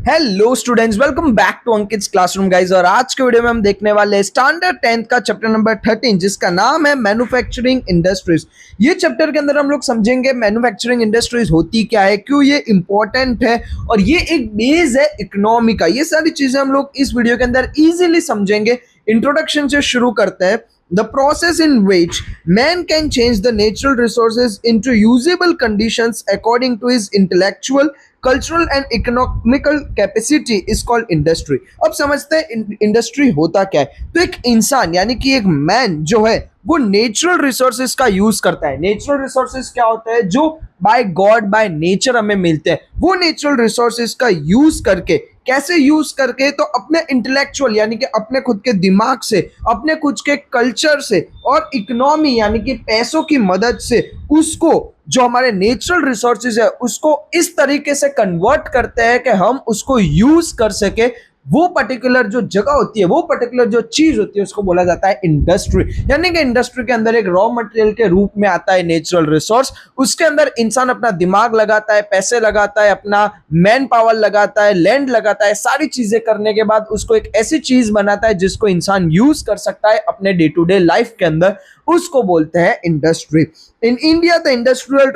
Hello students, welcome back to Ankit's classroom guys. और आज के वीडियो में हम देखने वाले हैं स्टैंडर्ड 10th का चैप्टर नंबर 13 जिसका नाम है मैन्युफैक्चरिंग इंडस्ट्रीज। ये चैप्टर के अंदर हम लोग समझेंगे मैन्युफैक्चरिंग इंडस्ट्रीज होती क्या है, क्यों ये इंपॉर्टेंट है और ये एक बेस है इकोनॉमी का। ये सारी चीजें हम लोग इस वीडियो के अंदर इजीली समझेंगे। इंट्रोडक्शन से शुरू करते हैं। The process in which man can change the natural resources into usable conditions according to his intellectual, cultural and economical capacity is called industry। अब समझते हैं इंडस्ट्री होता क्या है। तो एक इंसान यानी कि एक मैन जो है वो नेचुरल रिसोर्सेज का यूज करता है। नेचुरल रिसोर्सेज क्या होता है? जो बाय गॉड बाय नेचर हमें मिलते हैं। वो नेचुरल रिसोर्सेज का यूज करके, कैसे यूज करके? तो अपने इंटेलेक्चुअल यानी कि अपने खुद के दिमाग से, अपने खुद के कल्चर से और इकोनॉमी यानी कि पैसों की मदद से उसको, जो हमारे नेचुरल रिसोर्सेज है, उसको इस तरीके से कन्वर्ट करते हैं कि हम उसको यूज कर सके। वो पर्टिकुलर जो जगह होती है, वो पर्टिकुलर जो चीज होती है, उसको बोला जाता है इंडस्ट्री। यानी कि इंडस्ट्री के अंदर एक रॉ मटेरियल के रूप में आता है नेचुरल रिसोर्स। उसके अंदर इंसान अपना दिमाग लगाता है, पैसे लगाता है, अपना मैन पावर लगाता है, लैंड लगाता है। सारी चीजें करने के बाद उसको एक ऐसी चीज बनाता है जिसको इंसान यूज कर सकता है अपने डे टू डे लाइफ के अंदर। उसको बोलते हैं industry. In India the industrial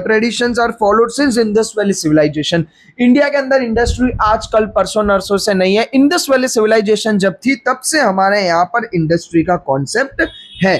traditions are followed since Indus Valley civilisation. India के अंदर इंडस्ट्री आजकल परसों नरसों से नहीं है। इंडस वैली सिविलाइजेशन जब थी तब से हमारे यहाँ पर इंडस्ट्री का कॉन्सेप्ट है।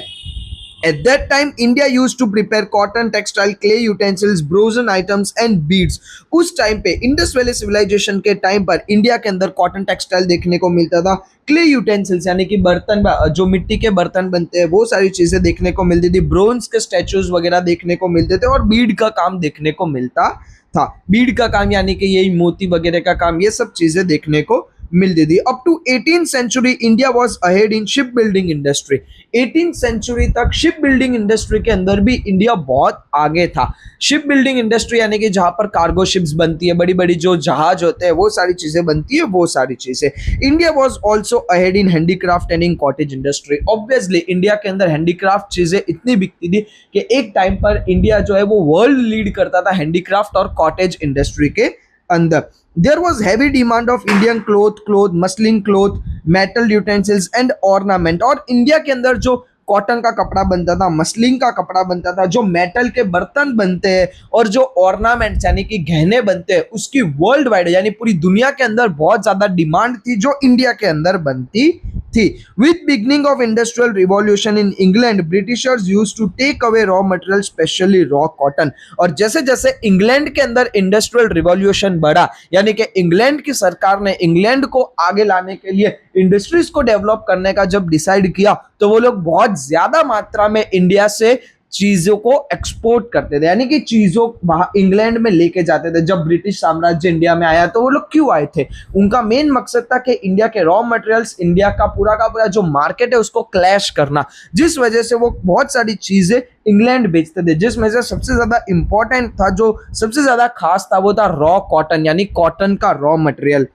At that time, India used to prepare cotton, textile, clay utensils, bronze items and beads। उस टाइम पे इंडस वैली सिविलाइजेशन के टाइम पर इंडिया के अंदर कॉटन टेक्सटाइल देखने को मिलता था। क्ले यूटेंसिल्स यानी कि बर्तन, जो मिट्टी के बर्तन बनते हैं, वो सारी चीजें देखने को मिलती थी। ब्रोंज के स्टैचूज वगैरह देखने को मिलते थे और बीड का काम देखने को मिलता था। बीड का काम यानी कि यही मोती वगैरह का काम, ये सब चीजें देखने को मिलती थी। Up to 18th century India was ahead in ship building industry. 18th century तक शिप बिल्डिंग इंडस्ट्री के अंदर भी इंडिया बहुत आगे था। शिप बिल्डिंग इंडस्ट्री यानी कि जहां पर कार्गो शिप्स बनती है, बड़ी बड़ी जो जहाज होते हैं, वो सारी चीजें बनती है, वो सारी चीजें। India was also ahead in handicraft and in cottage industry. Obviously India के अंदर हैंडीक्राफ्ट चीजें इतनी बिकती थी कि एक टाइम पर इंडिया जो है वो वर्ल्ड लीड करता था हैंडीक्राफ्ट और कॉटेज इंडस्ट्री के अंदर। There was heavy demand of Indian cloth, muslin cloth, metal utensils and ornament। और इंडिया के अंदर जो कॉटन का कपड़ा बनता था, मसलिन का कपड़ा बनता था, जो मेटल के बर्तन बनते हैं और जो ऑर्नामेंट्स यानी कि गहने बनते हैं, उसकी वर्ल्ड वाइड यानी पूरी दुनिया के अंदर बहुत ज्यादा डिमांड थी जो इंडिया के अंदर बनती थी। With beginning of industrial revolution in England, Britishers used to take away raw material, especially raw cotton। और जैसे जैसे इंग्लैंड के अंदर इंडस्ट्रियल रिवॉल्यूशन बढ़ा, यानी कि इंग्लैंड की सरकार ने इंग्लैंड को आगे लाने के लिए, इंडस्ट्रीज को डेवलप करने का जब डिसाइड किया, तो वो लोग बहुत ज्यादा मात्रा में इंडिया से चीजों को एक्सपोर्ट करते थे, यानी कि चीजों वहां इंग्लैंड में लेके जाते थे। जब ब्रिटिश साम्राज्य इंडिया में आया तो वो लोग क्यों आए थे? उनका मेन मकसद था कि इंडिया के रॉ मटेरियल्स, इंडिया का पूरा जो मार्केट है उसको क्लैश करना, जिस वजह से वो बहुत सारी चीजें इंग्लैंड बेचते थे। जिसमें से सबसे ज्यादा इंपॉर्टेंट था, जो सबसे ज्यादा खास था, वो था रॉ कॉटन यानी कॉटन का raw material.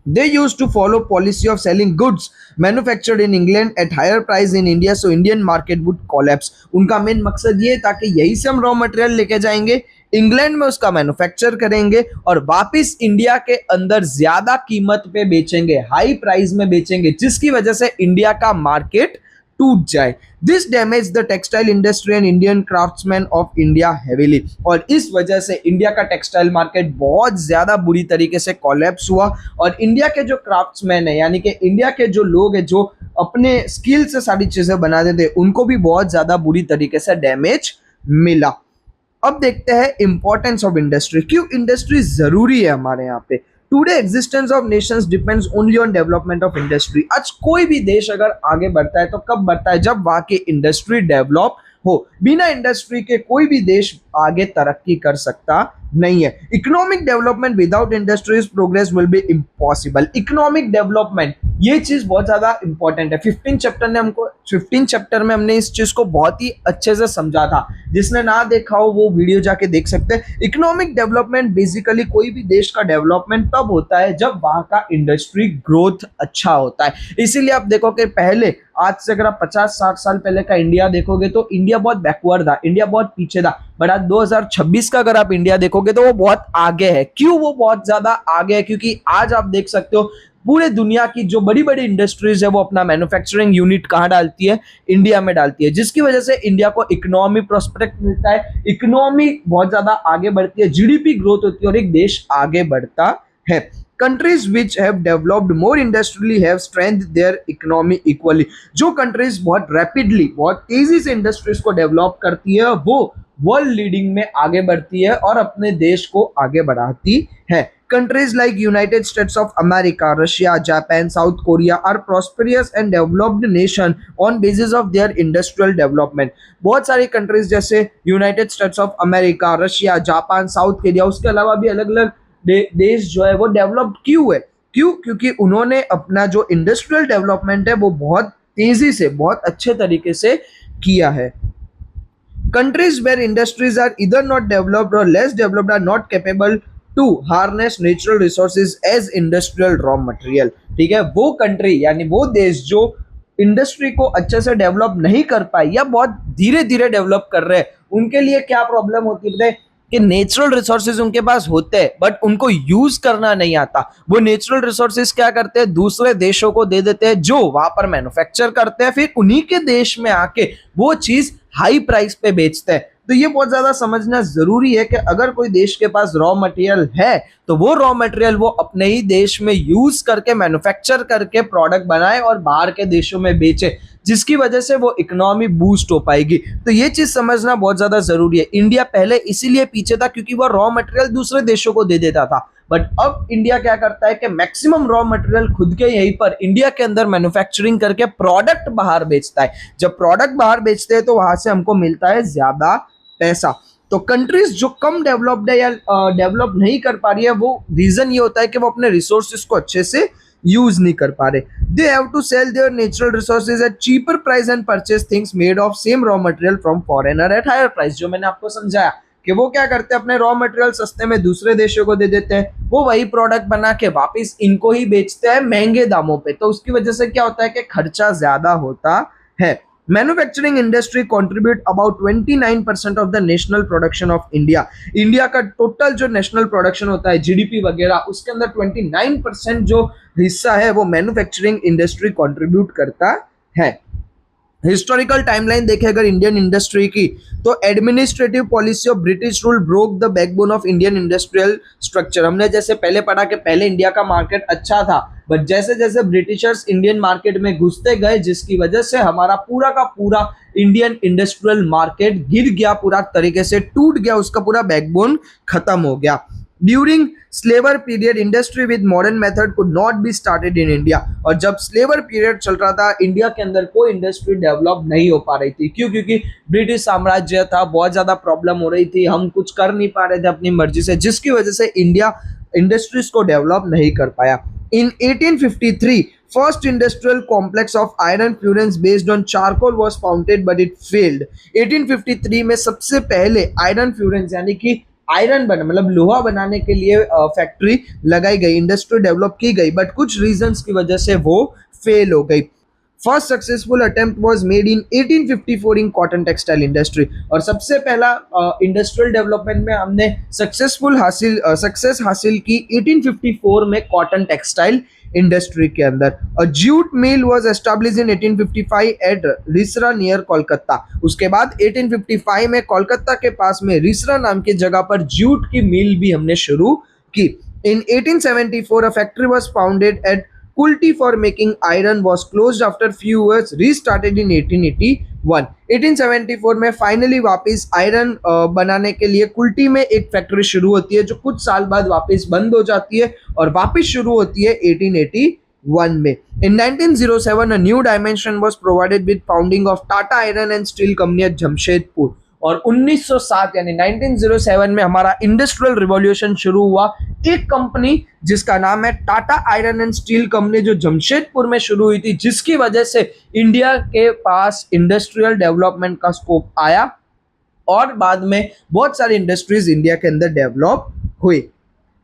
They used to follow policy of selling goods manufactured in England at higher price in India, so Indian market would collapse। उनका मेन मकसद ये था कि यही से हम रॉ मटेरियल लेके जाएंगे, इंग्लैंड में उसका मैन्युफैक्चर करेंगे और वापस इंडिया के अंदर ज्यादा कीमत पे बेचेंगे, हाई प्राइस में बेचेंगे, जिसकी वजह से इंडिया का मार्केट टूट जाए। This damage the textile industry and Indian craftsman of India heavily. और इस वजह से इंडिया का टेक्सटाइल मार्केट बहुत ज्यादा बुरी तरीके से कोलैप्स हुआ और इंडिया के जो क्राफ्ट्समैन है यानी कि इंडिया के जो लोग हैं जो अपने स्किल से सारी चीजें बनाते थे, उनको भी बहुत ज्यादा बुरी तरीके से डैमेज मिला। अब देखते हैं इंपॉर्टेंस ऑफ इंडस्ट्री। क्यों इंडस्ट्री जरूरी है हमारे यहाँ पे? Today existence of Nations depends only on development of industry. आज कोई भी देश अगर आगे बढ़ता है तो कब बढ़ता है? जब वहां की इंडस्ट्री डेवलप हो। बिना इंडस्ट्री के कोई भी देश आगे तरक्की कर सकता नहीं है। Economic development without industries progress will be impossible. Economic development ये चीज बहुत ज्यादा इंपॉर्टेंट है। 15 चैप्टर में हमने इस चीज को बहुत ही अच्छे से समझा था। जिसने ना देखा हो वो वीडियो जाके देख सकते हैं। इकोनॉमिक डेवलपमेंट बेसिकली कोई भी देश का डेवलपमेंट तब होता है जब वहां का इंडस्ट्री ग्रोथ अच्छा होता है। इसीलिए आप देखो कि पहले, आज से अगर आप 50-60 साल पहले का इंडिया देखोगे तो इंडिया बहुत बैकवर्ड था, इंडिया बहुत पीछे था। बट आज 2026 का अगर आप इंडिया देखोगे तो वो बहुत आगे है। क्यों वो बहुत ज्यादा आगे है? क्योंकि आज आप देख सकते हो पूरे दुनिया की जो बड़ी बड़ी इंडस्ट्रीज है वो अपना मैन्युफैक्चरिंग यूनिट कहाँ डालती है? इंडिया में डालती है, जिसकी वजह से इंडिया को इकोनॉमी प्रोस्पेक्ट मिलता है, इकोनॉमी बहुत ज्यादा आगे बढ़ती है, जीडीपी ग्रोथ होती है और एक देश आगे बढ़ता है। Countries which have developed more industrially have strength there economy equally. जो कंट्रीज बहुत रैपिडली, बहुत तेजी से इंडस्ट्रीज को डेवलप करती है वो वर्ल्ड लीडिंग में आगे बढ़ती है और अपने देश को आगे बढ़ाती है। Countries like United States of America, Russia, Japan, South Korea are prosperous and developed nation on basis of their industrial development. बहुत सारी कंट्रीज जैसे United states of America, Russia, Japan, south Korea, उसके अलावा भी अलग अलग देश जो है वो डेवलप्ड क्यों है? क्योंकि उन्होंने अपना जो इंडस्ट्रियल डेवलपमेंट है वो बहुत तेजी से, बहुत अच्छे तरीके से किया है। Countries where industries are either not developed or less developed are not capable to harness natural resources as industrial raw material। ठीक है, वो कंट्री यानी वो देश जो इंडस्ट्री को अच्छे से डेवलप नहीं कर पाए या बहुत धीरे धीरे डेवलप कर रहे हैं, उनके लिए क्या प्रॉब्लम होती है बताए? कि नेचुरल रिसोर्सेज उनके पास होते हैं बट उनको यूज करना नहीं आता। वो नेचुरल रिसोर्सेज क्या करते हैं? दूसरे देशों को दे देते हैं जो वहां पर मैन्युफैक्चर करते हैं, फिर उन्हीं के देश में आके वो चीज हाई प्राइस पे बेचते हैं। तो ये बहुत ज्यादा समझना जरूरी है कि अगर कोई देश के पास रॉ मटेरियल है तो वो रॉ मटेरियल वो अपने ही देश में यूज करके, मैन्युफैक्चर करके प्रोडक्ट बनाए और बाहर के देशों में बेचे, जिसकी वजह से वो इकोनॉमी बूस्ट हो पाएगी। तो ये चीज समझना बहुत ज्यादा जरूरी है। इंडिया पहले इसीलिए पीछे था क्योंकि वो रॉ मटेरियल दूसरे देशों को दे देता था, बट अब इंडिया क्या करता है कि मैक्सिमम रॉ मटेरियल खुद के यहीं पर इंडिया के अंदर मैन्युफैक्चरिंग करके प्रोडक्ट बाहर बेचता है। जब प्रोडक्ट बाहर बेचते हैं तो वहां से हमको मिलता है ज्यादा पैसा। तो कंट्रीज जो कम डेवलप्ड है या डेवलप नहीं कर पा रही है, वो रीजन ये होता है कि वो अपने रिसोर्सेज को अच्छे से यूज नहीं कर पा रहे। They have to sell their natural resources at cheaper price and purchase things made of same raw material from foreigner at higher price. जो मैंने आपको समझाया कि वो क्या करते हैं, अपने रॉ मटेरियल सस्ते में दूसरे देशों को दे देते हैं, वो वही प्रोडक्ट बना के वापस इनको ही बेचते हैं महंगे दामों पे। तो उसकी वजह से क्या होता है कि खर्चा ज्यादा होता है। Manufacturing industry contribute about 29% of the national production of India. India का टोटल जो नेशनल प्रोडक्शन होता है, जीडीपी वगैरह, उसके अंदर 29% जो हिस्सा है वो मैन्युफैक्चरिंग इंडस्ट्री कंट्रीब्यूट करता है। हिस्टोरिकल टाइमलाइन देखें अगर इंडियन इंडस्ट्री की, तो administrative policy of British rule broke the backbone of Indian industrial structure. हमने जैसे पहले पढ़ा कि पहले इंडिया का मार्केट अच्छा था, बट जैसे जैसे ब्रिटिशर्स इंडियन मार्केट में घुसते गए, जिसकी वजह से हमारा पूरा का पूरा इंडियन इंडस्ट्रियल मार्केट गिर गया, पूरा तरीके से टूट गया, उसका पूरा बैकबोन खत्म हो गया। During slavery period industry with modern method could not be started in India. और जब स्लेवर पीरियड चल रहा था, इंडिया के अंदर कोई इंडस्ट्री डेवलप नहीं हो पा रही थी। क्यों? क्योंकि ब्रिटिश साम्राज्य था, बहुत ज्यादा प्रॉब्लम हो रही थी, हम कुछ कर नहीं पा रहे थे अपनी मर्जी से, जिसकी वजह से इंडिया इंडस्ट्रीज को डेवलप नहीं कर पाया। In 1853, first industrial complex of iron furnace based on charcoal was founded, but it failed। 1853 में सबसे पहले आयरन फ्यूरेंस यानी कि आयरन बना, मतलब लोहा बनाने के लिए फैक्ट्री लगाई गई, इंडस्ट्री डेवलप की गई, बट कुछ रीजंस की वजह से वो फेल हो गई। First successful attempt was made in 1854 in cotton textile industry. और सबसे पहला इंडस्ट्रियल डेवलपमेंट में हमने सक्सेस हासिल की 1854 में कॉटन टेक्सटाइल इंडस्ट्री के अंदर। और jute mill was established in 1855 at Rishra near Kolkata. उसके बाद 1855 में कोलकाता के पास में रिसरा नाम की जगह पर जूट की मिल भी हमने शुरू की। इन 1874 a factory was founded at Kulti for making iron was closed after few years, restarted in 1881। 1874 में फाइनली वापस आयरन बनाने के लिए कुल्टी में एक फैक्ट्री शुरू होती है, जो कुछ साल बाद वापस बंद हो जाती है और वापस शुरू होती है 1881 में। In 1907 a new dimension was provided with founding of Tata Iron and Steel Company at Jamshedpur. और 1907 यानी 1907 में हमारा इंडस्ट्रियल रिवॉल्यूशन शुरू हुआ। एक कंपनी जिसका नाम है Tata iron and steel company, जो जमशेदपुर में शुरू हुई थी, जिसकी वजह से इंडिया के पास इंडस्ट्रियल डेवलपमेंट का स्कोप आया और बाद में बहुत सारी इंडस्ट्रीज इंडिया के अंदर डेवलप हुई।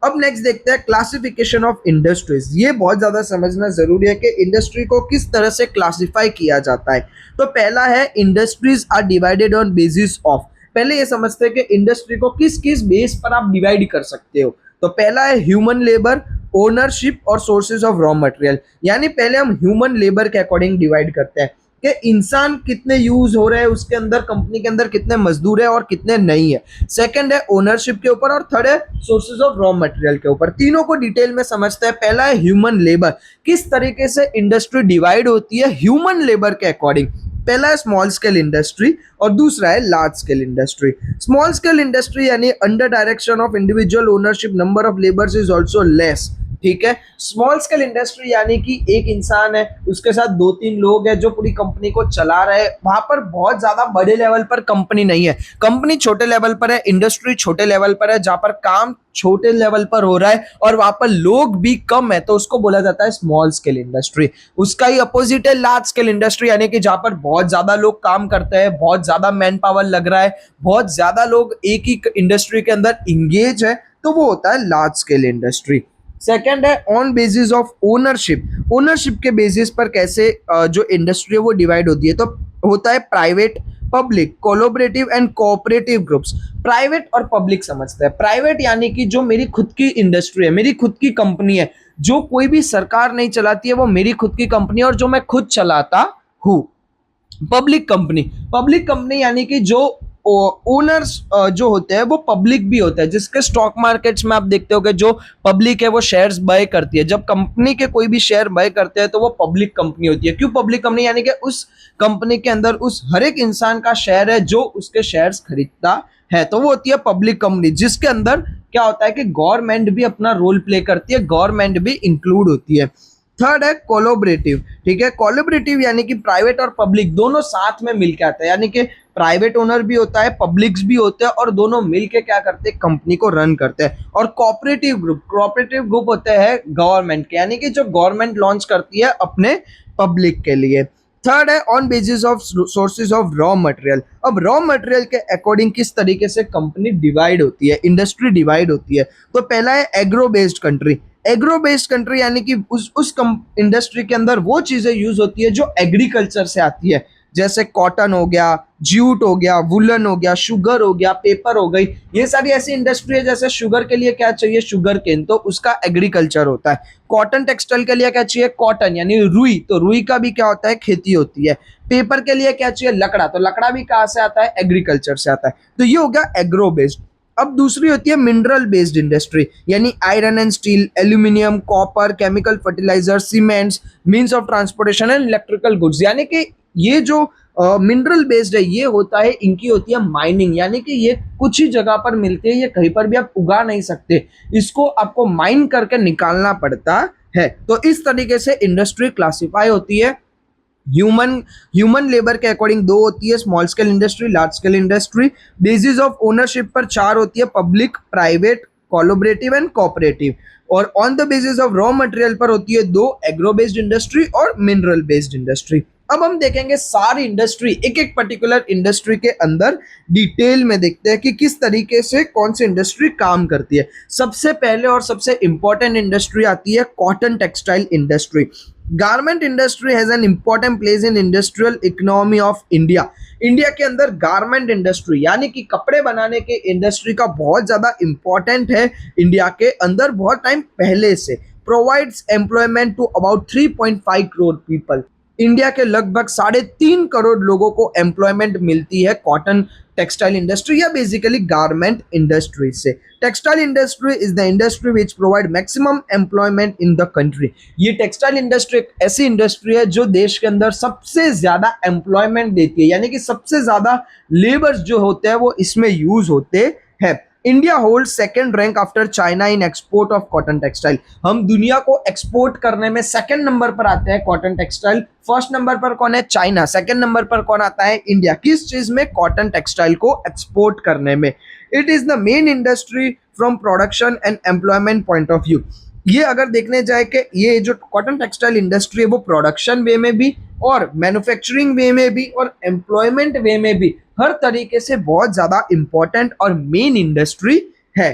अब नेक्स्ट देखते हैं क्लासिफिकेशन ऑफ इंडस्ट्रीज। ये बहुत ज्यादा समझना जरूरी है कि इंडस्ट्री को किस तरह से क्लासिफाई किया जाता है। तो पहला है industries are divided on basis of. पहले ये समझते हैं कि इंडस्ट्री को किस किस बेस पर आप डिवाइड कर सकते हो। तो पहला है ह्यूमन लेबर, ओनरशिप और सोर्सेज ऑफ रॉ मटेरियल। यानी पहले हम ह्यूमन लेबर के अकॉर्डिंग डिवाइड करते हैं कि इंसान कितने यूज हो रहे हैं उसके अंदर, कंपनी के अंदर कितने मजदूर है और कितने नहीं है। सेकंड है ओनरशिप के ऊपर और थर्ड है सोर्सेज ऑफ रॉ मटेरियल के ऊपर। तीनों को डिटेल में समझते हैं। पहला है ह्यूमन लेबर, किस तरीके से इंडस्ट्री डिवाइड होती है ह्यूमन लेबर के अकॉर्डिंग। पहला है स्मॉल स्केल इंडस्ट्री और दूसरा है large scale industry. Small scale industry यानी under direction of individual ownership, number of labours is also less. ठीक है, स्मॉल स्केल इंडस्ट्री यानी कि एक इंसान है, उसके साथ 2-3 लोग हैं जो पूरी कंपनी को चला रहे हैं। वहां पर बहुत ज्यादा बड़े लेवल पर कंपनी नहीं है, कंपनी छोटे लेवल पर है, इंडस्ट्री छोटे लेवल पर है, जहां पर काम छोटे लेवल पर हो रहा है और वहां पर लोग भी कम है, तो उसको बोला जाता है स्मॉल स्केल इंडस्ट्री। उसका ही अपोजिट है लार्ज स्केल इंडस्ट्री, यानी कि जहां पर बहुत ज्यादा लोग काम करते हैं, बहुत ज्यादा मैन पावर लग रहा है, बहुत ज्यादा लोग एक ही इंडस्ट्री के अंदर इंगेज है, तो वो होता है लार्ज स्केल इंडस्ट्री। सेकेंड है on basis of ownership. Ownership के बेसिस पर कैसे जो इंडस्ट्री है वो डिवाइड होती है, तो होता है private, public, collaborative and cooperative groups. Private और पब्लिक समझते हैं। प्राइवेट यानी कि जो मेरी खुद की इंडस्ट्री है, मेरी खुद की कंपनी है, जो कोई भी सरकार नहीं चलाती है, वो मेरी खुद की कंपनी है और जो मैं खुद चलाता हूँ। पब्लिक कंपनी यानी कि जो ओनर्स जो होते हैं वो पब्लिक भी होता है, जिसके स्टॉक मार्केट्स में आप देखते हो कि जो पब्लिक है वो शेयर्स बाय करती है। जब कंपनी के कोई भी शेयर बाय करते हैं तो वो पब्लिक कंपनी होती है। क्यों पब्लिक कंपनी? यानी कि उस कंपनी के अंदर उस हर एक इंसान का शेयर है जो उसके शेयर्स खरीदता है, तो वो होती है पब्लिक कंपनी, जिसके अंदर क्या होता है कि गवर्नमेंट भी अपना रोल प्ले करती है, गवर्नमेंट भी इंक्लूड होती है। थर्ड है कोलैबोरेटिव। ठीक है, कोलैबोरेटिव यानी कि प्राइवेट और पब्लिक दोनों साथ में मिलकर आते हैं, यानी कि प्राइवेट ओनर भी होता है, पब्लिक्स भी होते हैं और दोनों मिलके क्या करते हैं, कंपनी को रन करते हैं। और कोऑपरेटिव ग्रुप होते हैं गवर्नमेंट के, यानी कि जो गवर्नमेंट लॉन्च करती है अपने पब्लिक के लिए। थर्ड है on basis of sources of raw material. अब रॉ मटेरियल के अकॉर्डिंग किस तरीके से कंपनी डिवाइड होती है, इंडस्ट्री डिवाइड होती है, तो पहला है agro based country. Agro based country यानी कि उस इंडस्ट्री के अंदर वो चीजें यूज होती है जो एग्रीकल्चर से आती है, जैसे कॉटन हो गया, जूट हो गया, वुलन हो गया, शुगर हो गया, पेपर हो गई। ये सारी ऐसी इंडस्ट्री है, जैसे शुगर के लिए क्या चाहिए, शुगर केन, तो उसका एग्रीकल्चर होता है। कॉटन टेक्सटाइल के लिए क्या चाहिए, कॉटन यानी रुई, तो रुई का भी क्या होता है, खेती होती है। पेपर के लिए क्या चाहिए, लकड़ा, तो लकड़ा भी कहाँ से आता है, एग्रीकल्चर से आता है। तो ये हो गया एग्रो बेस्ड। अब दूसरी होती है मिनरल बेस्ड इंडस्ट्री, यानी iron and steel, aluminium, copper, chemical fertiliser, cements, means of transportation and electrical goods. यानी कि ये जो मिनरल बेस्ड है, ये होता है, इनकी होती है माइनिंग, यानी कि ये कुछ ही जगह पर मिलते हैं, ये कहीं पर भी आप उगा नहीं सकते, इसको आपको माइन करके निकालना पड़ता है। तो इस तरीके से इंडस्ट्री क्लासिफाई होती है। ह्यूमन लेबर के अकॉर्डिंग 2 होती है, small scale industry, large scale industry. Basis of ownership पर 4 होती है, public, private, collaborative and cooperative. और on the basis of raw material पर होती है 2, एग्रो बेस्ड इंडस्ट्री और मिनरल बेस्ड इंडस्ट्री। अब हम देखेंगे सारी इंडस्ट्री, एक एक पर्टिकुलर इंडस्ट्री के अंदर डिटेल में देखते हैं कि किस तरीके से कौन सी इंडस्ट्री काम करती है। सबसे पहले और सबसे इंपॉर्टेंट इंडस्ट्री आती है cotton textile industry. Garment industry has an important place in industrial economy of India. India के अंदर गारमेंट इंडस्ट्री यानी कि कपड़े बनाने के इंडस्ट्री का बहुत ज्यादा इंपॉर्टेंट है इंडिया के अंदर, बहुत टाइम पहले से। Provides employment to about 3.5 crore people. India के लगभग 3.5 करोड़ लोगों को एम्प्लॉयमेंट मिलती है कॉटन टेक्सटाइल इंडस्ट्री या बेसिकली गारमेंट इंडस्ट्री से। Textile industry is the industry which provide maximum employment in the country. ये टेक्सटाइल इंडस्ट्री एक ऐसी इंडस्ट्री है जो देश के अंदर सबसे ज्यादा एम्प्लॉयमेंट देती है, यानी कि सबसे ज्यादा लेबर्स जो होते हैं वो इसमें यूज होते हैं। India hold second rank after China in export of cotton textile. हम दुनिया को एक्सपोर्ट करने में सेकेंड नंबर पर आते हैं कॉटन टेक्सटाइल। फर्स्ट नंबर पर कौन है, चाइना। सेकेंड नंबर पर कौन आता है, इंडिया। किस चीज में, कॉटन टेक्सटाइल को एक्सपोर्ट करने में। It is the main industry from production and employment point of view. ये अगर देखने जाए कि ये जो कॉटन टेक्सटाइल इंडस्ट्री है वो प्रोडक्शन वे में भी और मैन्युफैक्चरिंग वे में भी और एम्प्लॉयमेंट वे में भी हर तरीके से बहुत ज्यादा इंपॉर्टेंट और मेन इंडस्ट्री है।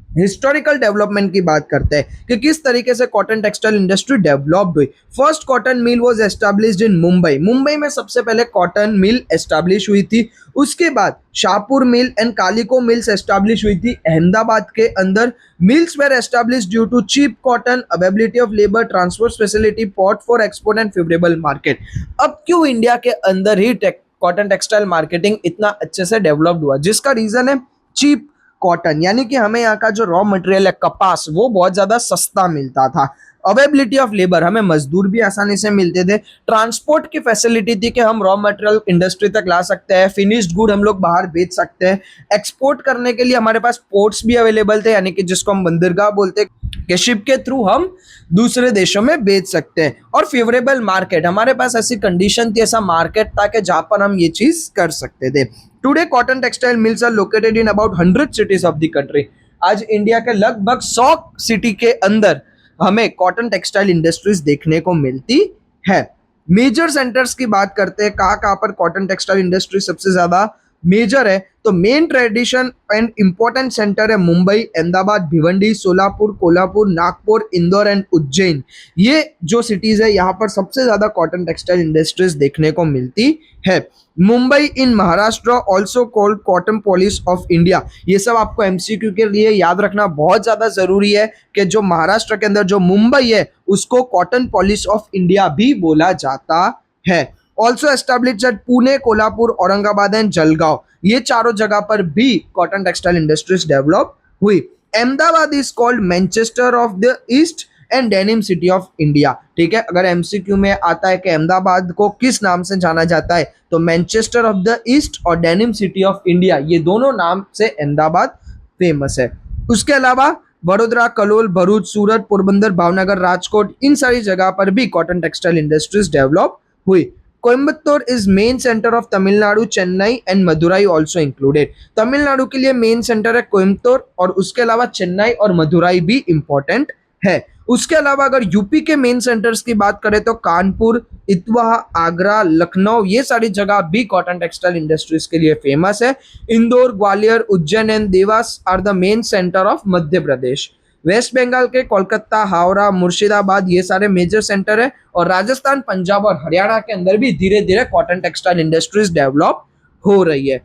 हिस्टोरिकल डेवलपमेंट की बात करते हैं कि किस तरीके से कॉटन टेक्सटाइल इंडस्ट्री डेवलप्ड हुई। First cotton mill was established इन मुंबई। मुंबई में सबसे पहले कॉटन मिल एस्टैब्लिश हुई थी। उसके बाद Shahpur mill and calico mills establish हुई थी अहमदाबाद के अंदर। Mills were established due to cheap cotton, availability of labour, transport facility, port for export and favourable market. अब क्यों इंडिया के अंदर ही कॉटन टेक्सटाइल मार्केटिंग इतना अच्छे से डेवलप्ड हुआ? जिसका रीजन है चीप कॉटन, यानी कि हमें यहाँ का जो रॉ मटेरियल है कपास, वो बहुत ज्यादा सस्ता मिलता था। अवेलेबिलिटी ऑफ लेबर, हमें मजदूर भी आसानी से मिलते थे। ट्रांसपोर्ट की फैसिलिटी थी कि हम रॉ मटेरियल इंडस्ट्री तक ला सकते हैं, फिनिश्ड गुड हम लोग बाहर बेच सकते हैं। एक्सपोर्ट करने के लिए हमारे पास पोर्ट्स भी अवेलेबल थे, यानी कि जिसको हम बंदरगाह बोलते हैं, कि शिप के थ्रू हम दूसरे देशों में बेच सकते हैं। और फेवरेबल मार्केट, हमारे पास ऐसी कंडीशन थी, ऐसा मार्केट था कि जहां पर हम ये चीज कर सकते थे। Today cotton textile mills are located in about 100 cities of the country. आज इंडिया के लगभग 100 सिटी के अंदर हमें कॉटन टेक्सटाइल इंडस्ट्रीज देखने को मिलती है। मेजर सेंटर्स की बात करते हैं, कहाँ पर कॉटन टेक्सटाइल इंडस्ट्री सबसे ज्यादा मेजर है, तो main tradition and important centre है मुंबई, अहमदाबाद, भिवंडी, सोलापुर, कोल्हापुर, नागपुर, इंदौर एंड उज्जैन। ये जो सिटीज है यहाँ पर सबसे ज्यादा कॉटन टेक्सटाइल इंडस्ट्रीज देखने को मिलती है। Mumbai in Maharashtra also called cottonopolis of India. ये सब आपको एमसीक्यू के लिए याद रखना बहुत ज्यादा जरूरी है कि जो महाराष्ट्र के अंदर जो मुंबई है उसको कॉटन पॉलिश ऑफ इंडिया भी बोला जाता है। Also established eight Pune, Kolhapur, Aurangabad and Jalgaon. ये चारों जगह पर भी कॉटन टेक्सटाइल इंडस्ट्रीज डेवलप हुई। Ahmedabad is called Manchester of the east and denim city of India. ठीक है, अगर एमसीक्यू में आता है कि अहमदाबाद को किस नाम से जाना जाता है, तो मैनचेस्टर ऑफ द ईस्ट और डेनिम सिटी ऑफ इंडिया, ये दोनों नाम से अहमदाबाद फेमस है। उसके अलावा वडोदरा, कलोल, भरूच, सूरत, पोरबंदर, भावनगर, राजकोट, इन सारी जगह पर भी कॉटन टेक्सटाइल इंडस्ट्रीज डेवलप हुई। Coimbatore is main centre of Tamil Nadu, Chennai and Madurai also included. Tamil Nadu के लिए मेन सेंटर है कोयम्बतूर, और उसके अलावा चेन्नई और मदुराई भी इंपॉर्टेंट है। उसके अलावा अगर यूपी के मेन सेंटर्स की बात करें तो कानपुर, इतवा, आगरा, लखनऊ, ये सारी जगह भी कॉटन टेक्सटाइल इंडस्ट्रीज के लिए फेमस है। Indore, Gwalior, Ujjain and Dewas are the main centre of Madhya Pradesh. Waste Bengal के कोलकाता, हावड़ा, मुर्शिदाबाद, ये सारे मेजर सेंटर है। और राजस्थान, पंजाब और हरियाणा के अंदर भी धीरे धीरे कॉटन टेक्सटाइल इंडस्ट्रीज डेवलप हो रही है।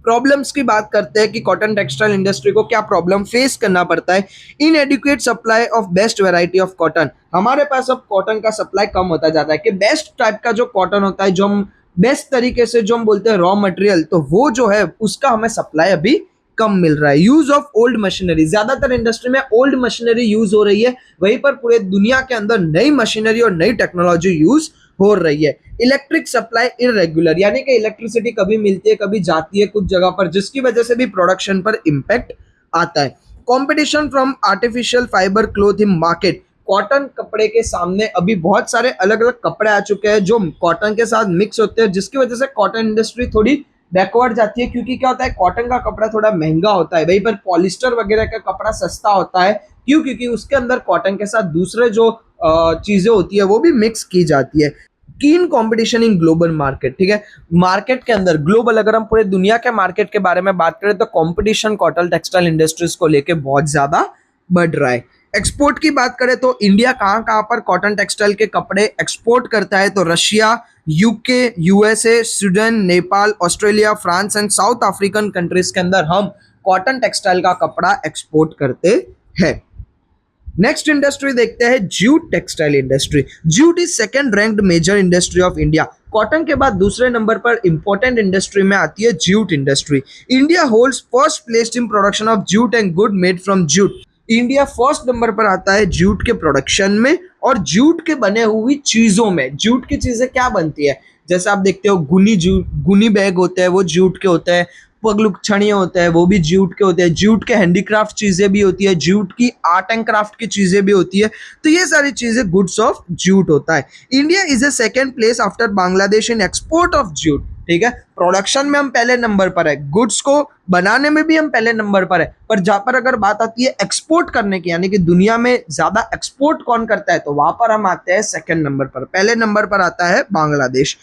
प्रॉब्लम्स की बात करते हैं कि कॉटन टेक्सटाइल इंडस्ट्री को क्या प्रॉब्लम फेस करना पड़ता है। इनएडिक्वेट supply of best variety of cotton, हमारे पास अब कॉटन का सप्लाई कम होता जाता है कि बेस्ट टाइप का जो कॉटन होता है, जो हम बेस्ट तरीके से जो हम बोलते हैं रॉ मटेरियल, तो वो जो है उसका हमें सप्लाई अभी कम मिल रहा है। यूज ऑफ ओल्ड मशीनरी, ज्यादातर इंडस्ट्री में ओल्ड मशीनरी यूज हो रही है, वहीं पर पूरे दुनिया के अंदर नई मशीनरी और नई टेक्नोलॉजी यूज हो रही है। इलेक्ट्रिक सप्लाई इरेगुलर, यानी कि इलेक्ट्रिसिटी कभी मिलती है कभी जाती है कुछ जगह पर, जिसकी वजह से भी प्रोडक्शन पर इंपैक्ट आता है। Competition from artificial fibre cloth in market, cotton कपड़े के सामने अभी बहुत सारे अलग अलग कपड़े आ चुके हैं जो कॉटन के साथ मिक्स होते हैं, जिसकी वजह से कॉटन इंडस्ट्री थोड़ी बैकवर्ड जाती है। क्योंकि क्या होता है, कॉटन का कपड़ा थोड़ा महंगा होता है, वहीं पर पॉलिस्टर वगैरह का कपड़ा सस्ता होता है। क्यों? क्योंकि उसके अंदर कॉटन के साथ दूसरे जो चीजें होती है वो भी मिक्स की जाती है। कीन कंपटीशन इन ग्लोबल मार्केट, ठीक है, मार्केट के अंदर ग्लोबल, अगर हम पूरे दुनिया के मार्केट के बारे में बात करें तो कंपटीशन कॉटन टेक्सटाइल इंडस्ट्रीज को लेके बहुत ज्यादा बढ़ रहा है। एक्सपोर्ट की बात करें तो इंडिया कहाँ कहाँ पर कॉटन टेक्सटाइल के कपड़े एक्सपोर्ट करता है, तो Russia, UK, USA, Sweden, Nepal, Australia, France and south African countries के अंदर हम कॉटन टेक्सटाइल का कपड़ा एक्सपोर्ट करते हैं। नेक्स्ट इंडस्ट्री देखते हैं jute textile industry. Jute is second ranked major industry of India. Cotton के बाद दूसरे नंबर पर इंपॉर्टेंट इंडस्ट्री में आती है jute industry. India holds first place in production of jute and good made from jute. India first number पर आता है जूट के प्रोडक्शन में और जूट के बने हुई चीजों में। जूट की चीजें क्या बनती है, जैसे आप देखते हो गुनी बैग होते हैं वो जूट के होते हैं, पगलुक छड़ियाँ होते हैं वो भी जूट के होते हैं, जूट के हैंडीक्राफ्ट चीजें भी होती है, जूट की आर्ट एंड क्राफ्ट की चीजें भी होती है। तो ये सारी चीजें गुड्स ऑफ जूट होता है। India is a second place after Bangladesh in export of jute. ठीक है, प्रोडक्शन में हम पहले नंबर पर है, गुड्स को बनाने में भी हम पहले नंबर पर है, पर जहां पर अगर बात आती है एक्सपोर्ट करने की, यानी कि दुनिया में ज्यादा एक्सपोर्ट कौन करता है, तो वहां पर हम आते हैं सेकंड नंबर पर। पहले नंबर पर आता है Bangladesh.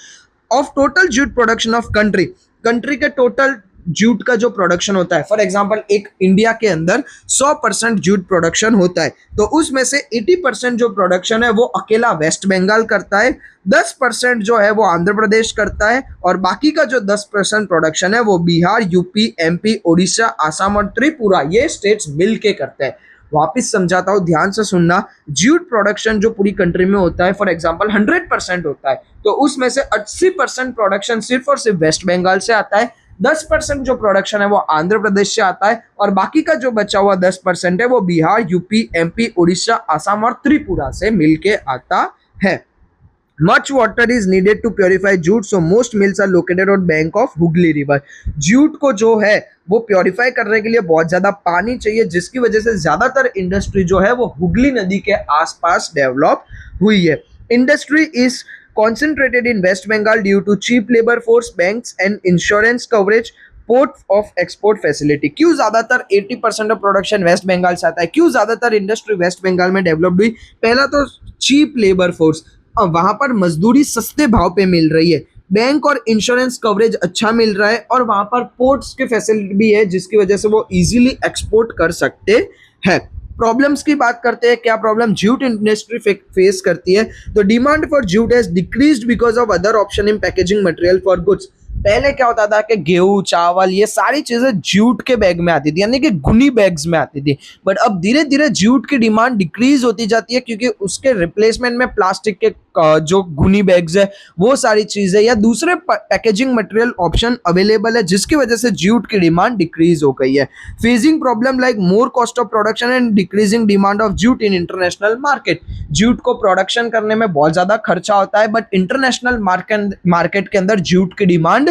Of total jute production of country, country के टोटल जूट का जो प्रोडक्शन होता है, फॉर एग्जांपल एक इंडिया के अंदर 100% जूट प्रोडक्शन होता है, तो उसमें से 80% जो प्रोडक्शन है वो अकेला वेस्ट बंगाल करता है, 10% जो है वो आंध्र प्रदेश करता है, और बाकी का जो 10% प्रोडक्शन है वो बिहार, यूपी, एमपी, उड़ीसा, आसाम और त्रिपुरा ये स्टेट्स मिल के करते हैं। वापिस समझाता हूँ, ध्यान से सुनना। जूट प्रोडक्शन जो पूरी कंट्री में होता है, फॉर एग्जांपल 100% होता है, तो उसमें से 80% प्रोडक्शन सिर्फ और सिर्फ वेस्ट बंगाल से आता है, 10% जो प्रोडक्शन है वो आंध्र प्रदेश से आता है, और बाकी का जो बचा हुआ 10% है वो बिहार, यूपी, एमपी, उड़ीसा, आसाम और त्रिपुरा से मिलके आता है। Much water is needed to purify jute, so most mills are located on bank of Hooghly River. Jute को जो है वो प्योरीफाई करने के लिए बहुत ज्यादा पानी चाहिए, जिसकी वजह से ज्यादातर इंडस्ट्री जो है वो हुगली नदी के आसपास डेवलप हुई है। Industry is concentrated in West Bengal due to cheap labor force, banks and insurance coverage, port of export facility. क्यों ज्यादातर 80% ऑफ प्रोडक्शन वेस्ट बंगाल से आता है, क्यों ज्यादातर इंडस्ट्री वेस्ट बंगाल में डेवलप्ड हुई? पहला तो चीप लेबर फोर्स, वहां पर मजदूरी सस्ते भाव पे मिल रही है, बैंक और इंश्योरेंस कवरेज अच्छा मिल रहा है, और वहां पर पोर्ट्स के फैसिलिटी भी है जिसकी वजह से वो इजीली एक्सपोर्ट कर सकते हैं। प्रॉब्लम्स की बात करते हैं, क्या प्रॉब्लम जूट इंडस्ट्री फेस करती है? तो demand for jute has decreased because of other option in packaging material for goods. पहले क्या होता था कि गेहूं, चावल ये सारी चीजें जूट के बैग में आती थी, यानी कि गुनी बैग्स में आती थी, बट अब धीरे धीरे जूट की डिमांड डिक्रीज होती जाती है, क्योंकि उसके रिप्लेसमेंट में प्लास्टिक के जो गुनी बैग्स है वो सारी चीजें या दूसरे पैकेजिंग मटेरियल ऑप्शन अवेलेबल है, जिसकी वजह से जूट की डिमांड डिक्रीज हो गई है। Facing problem like more cost of production and decreasing demand of jute in international market. Jute को प्रोडक्शन करने में बहुत ज्यादा खर्चा होता है, बट इंटरनेशनल मार्केट के अंदर जूट की डिमांड